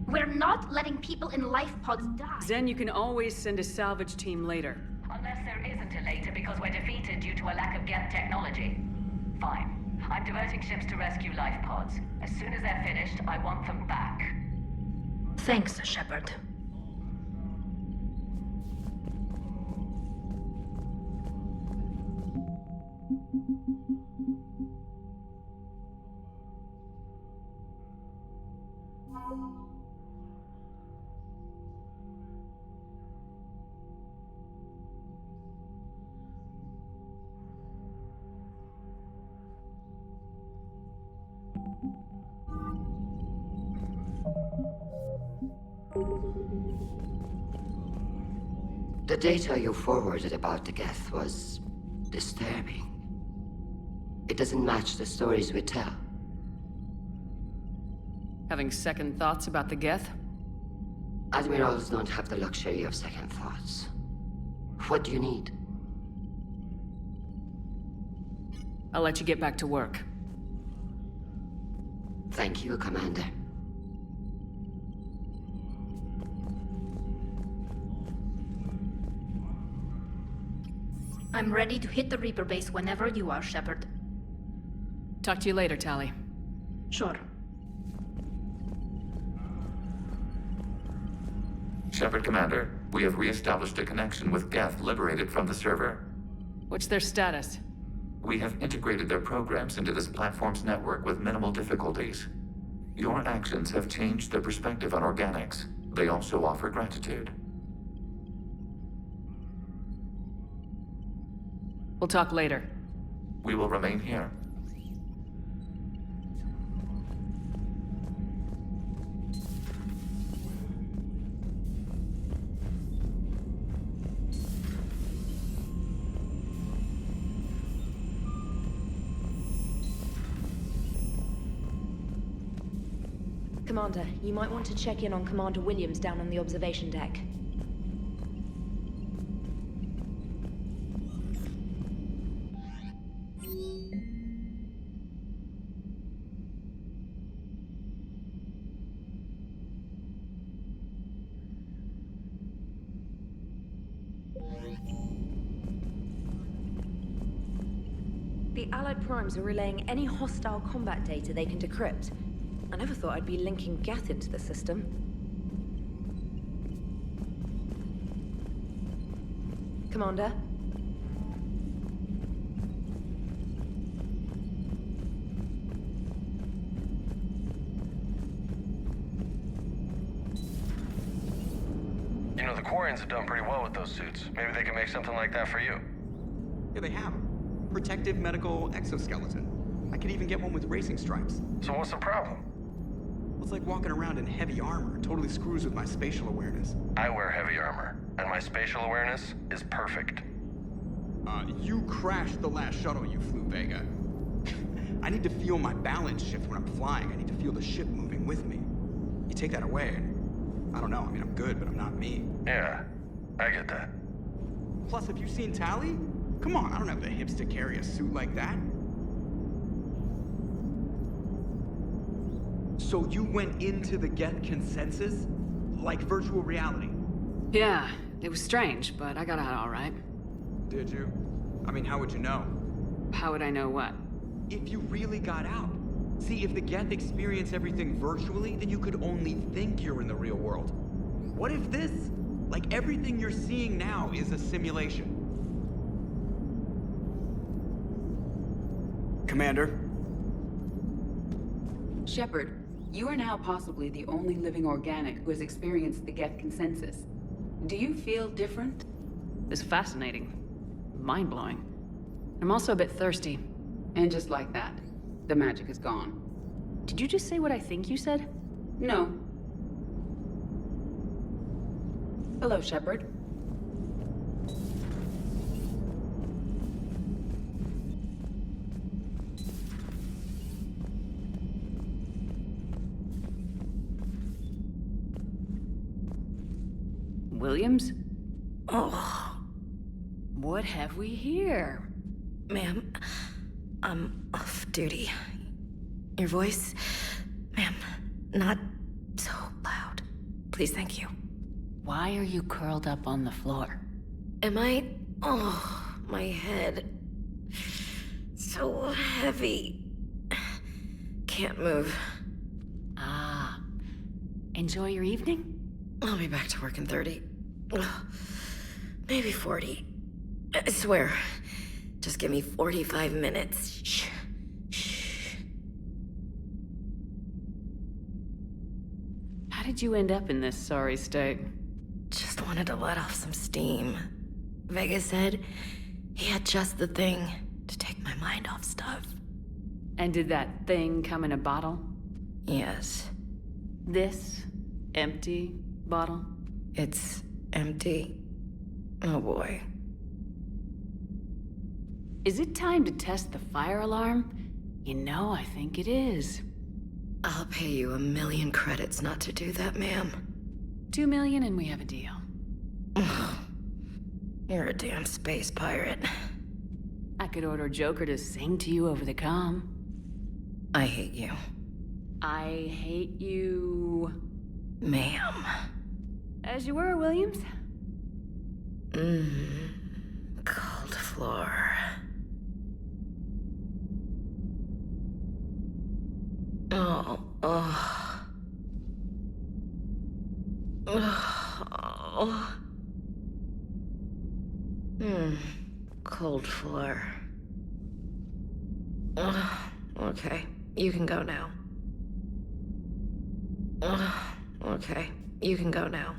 We're not letting people in life pods die. Zen, you can always send a salvage team later. Unless there isn't a later because we're defeated due to a lack of Geth technology. Fine. I'm diverting ships to rescue life pods. As soon as they're finished, I want them back. Thanks, Shepard. The data you forwarded about the Geth was disturbing. It doesn't match the stories we tell. Having second thoughts about the Geth? Admirals don't have the luxury of second thoughts. What do you need? I'll let you get back to work. Thank you, Commander. I'm ready to hit the Reaper base whenever you are, Shepard. Talk to you later, Tali. Sure. Shepard Commander, we have re-established a connection with Geth liberated from the server. What's their status? We have integrated their programs into this platform's network with minimal difficulties. Your actions have changed their perspective on organics. They also offer gratitude. We'll talk later. We will remain here. Commander, you might want to check in on Commander Williams down on the observation deck. The Allied Primes are relaying any hostile combat data they can decrypt. I never thought I'd be linking Geth into the system. Commander? You know, the Quarians have done pretty well with those suits. Maybe they can make something like that for you. Yeah, they have. Protective medical exoskeleton. I could even get one with racing stripes. So what's the problem? Well, it's like walking around in heavy armor. It totally screws with my spatial awareness. I wear heavy armor, and my spatial awareness is perfect. You crashed the last shuttle you flew, Vega. I need to feel my balance shift when I'm flying. I need to feel the ship moving with me. You take that away, and I don't know. I mean, I'm good, but I'm not me. Yeah, I get that. Plus, have you seen Tally? Come on, I don't have the hips to carry a suit like that. So you went into the Geth consensus? Like virtual reality? Yeah, it was strange, but I got out all right. Did you? I mean, how would you know? How would I know what? If you really got out. See, if the Geth experience everything virtually, then you could only think you're in the real world. What if this, like everything you're seeing now, is a simulation? Commander? Shepard, you are now possibly the only living organic who has experienced the Geth consensus. Do you feel different? It's fascinating. Mind-blowing. I'm also a bit thirsty. And just like that, the magic is gone. Did you just say what I think you said? No. Hello, Shepard. Williams? Oh. What have we here? Ma'am, I'm off duty. Your voice, ma'am, not so loud. Please, thank you. Why are you curled up on the floor? Am I? Oh, my head. So heavy. Can't move. Ah. Enjoy your evening? I'll be back to work in 30. Maybe 40. I swear. Just give me 45 minutes. Shh. Shh. How did you end up in this sorry state? Just wanted to let off some steam. Vega said he had just the thing to take my mind off stuff. And did that thing come in a bottle? Yes. This empty bottle? It's empty. Oh boy. Is it time to test the fire alarm? You know, I think it is. I'll pay you 1 million credits not to do that, ma'am. 2 million and we have a deal. You're a damn space pirate. I could order Joker to sing to you over the comm. I hate you. I hate you... Ma'am. As you were, Williams. Cold floor. Oh. Cold floor. Okay, you can go now. Okay, you can go now.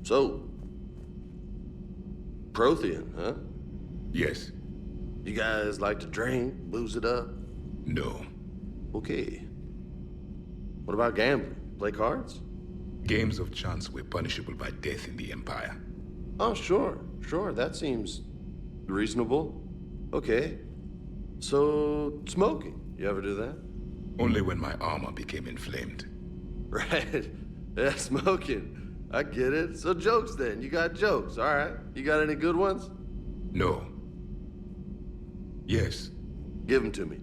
So, Prothean, huh? Yes. You guys like to drink, booze it up? No. Okay. What about gambling? Play cards? Games of chance were punishable by death in the Empire. Oh, sure. That seems reasonable. Okay. So, smoking. You ever do that? Only when my armor became inflamed. Right. Yeah, smoking. I get it. So jokes then. You got jokes. All right. You got any good ones? No. Yes. Give them to me.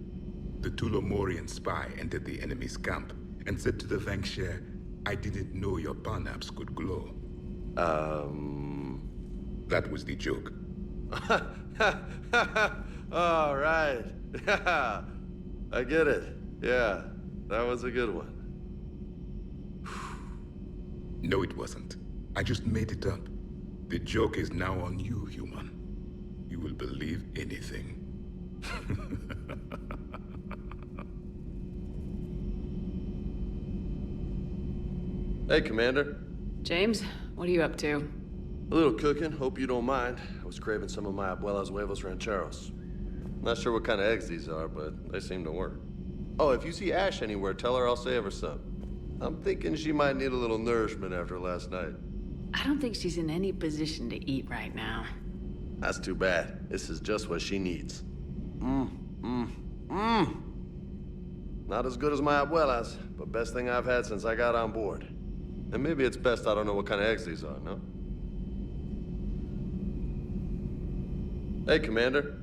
The Tulomorian spy entered the enemy's camp and said to the Vanksher, I didn't know your parnaps could glow. That was the joke. All right. Yeah. I get it. Yeah. That was a good one. No, it wasn't. I just made it up. The joke is now on you, human. You will believe anything. Hey, Commander. James, what are you up to? A little cooking. Hope you don't mind. I was craving some of my abuela's huevos rancheros. Not sure what kind of eggs these are, but they seem to work. Oh, if you see Ash anywhere, tell her I'll save her some. I'm thinking she might need a little nourishment after last night. I don't think she's in any position to eat right now. That's too bad. This is just what she needs. Not as good as my abuela's, but best thing I've had since I got on board. And maybe it's best I don't know what kind of eggs these are, no? Hey, Commander.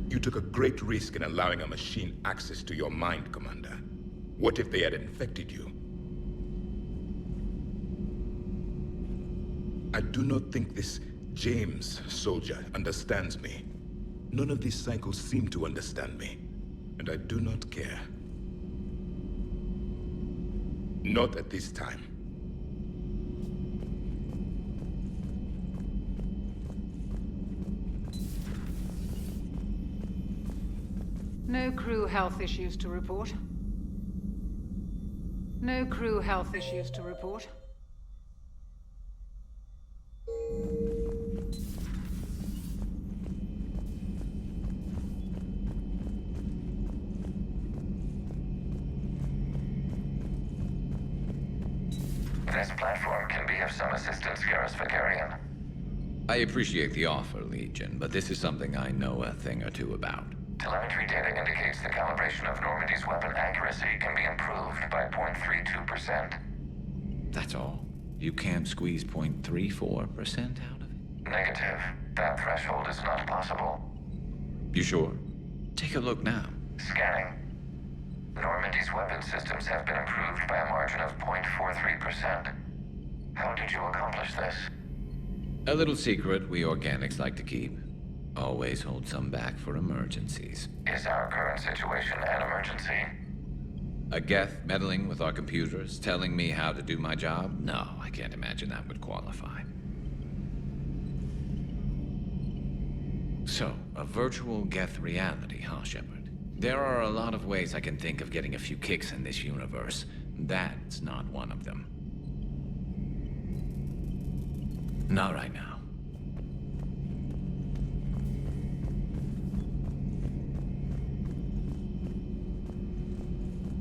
You took a great risk in allowing a machine access to your mind, Commander. What if they had infected you? I do not think this James soldier understands me. None of these cycles seem to understand me, and I do not care. Not at this time. No crew health issues to report. No crew health issues to report. This platform can be of some assistance, Garrus Vakarian. I appreciate the offer, Legion, but this is something I know a thing or two about. Telemetry data indicates the calibration of Normandy's weapon accuracy can be improved by 0.32%. That's all? You can't squeeze 0.34% out of it? Negative. That threshold is not possible. You sure? Take a look now. Scanning. Normandy's weapon systems have been improved by a margin of 0.43%. How did you accomplish this? A little secret we organics like to keep. Always hold some back for emergencies. Is our current situation an emergency? A Geth meddling with our computers, telling me how to do my job? No, I can't imagine that would qualify. So, a virtual Geth reality, huh, Shepard? There are a lot of ways I can think of getting a few kicks in this universe. That's not one of them. Not right now.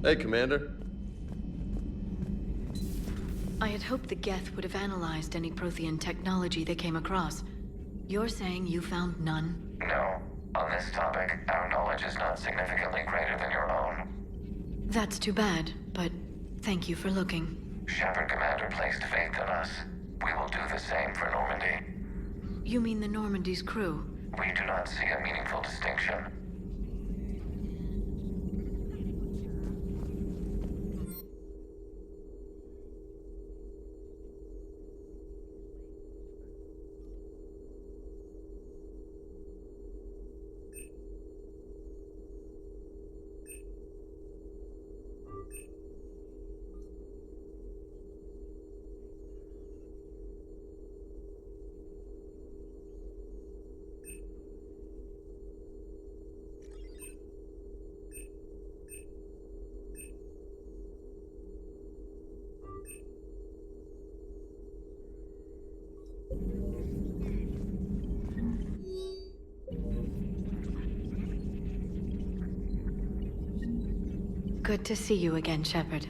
Hey, Commander. I had hoped the Geth would have analyzed any Prothean technology they came across. You're saying you found none? No. On this topic, our knowledge is not significantly greater than your own. That's too bad, but thank you for looking. Shepard Commander placed faith in us. We will do the same for Normandy. You mean the Normandy's crew? We do not see a meaningful distinction. Good to see you again, Shepard.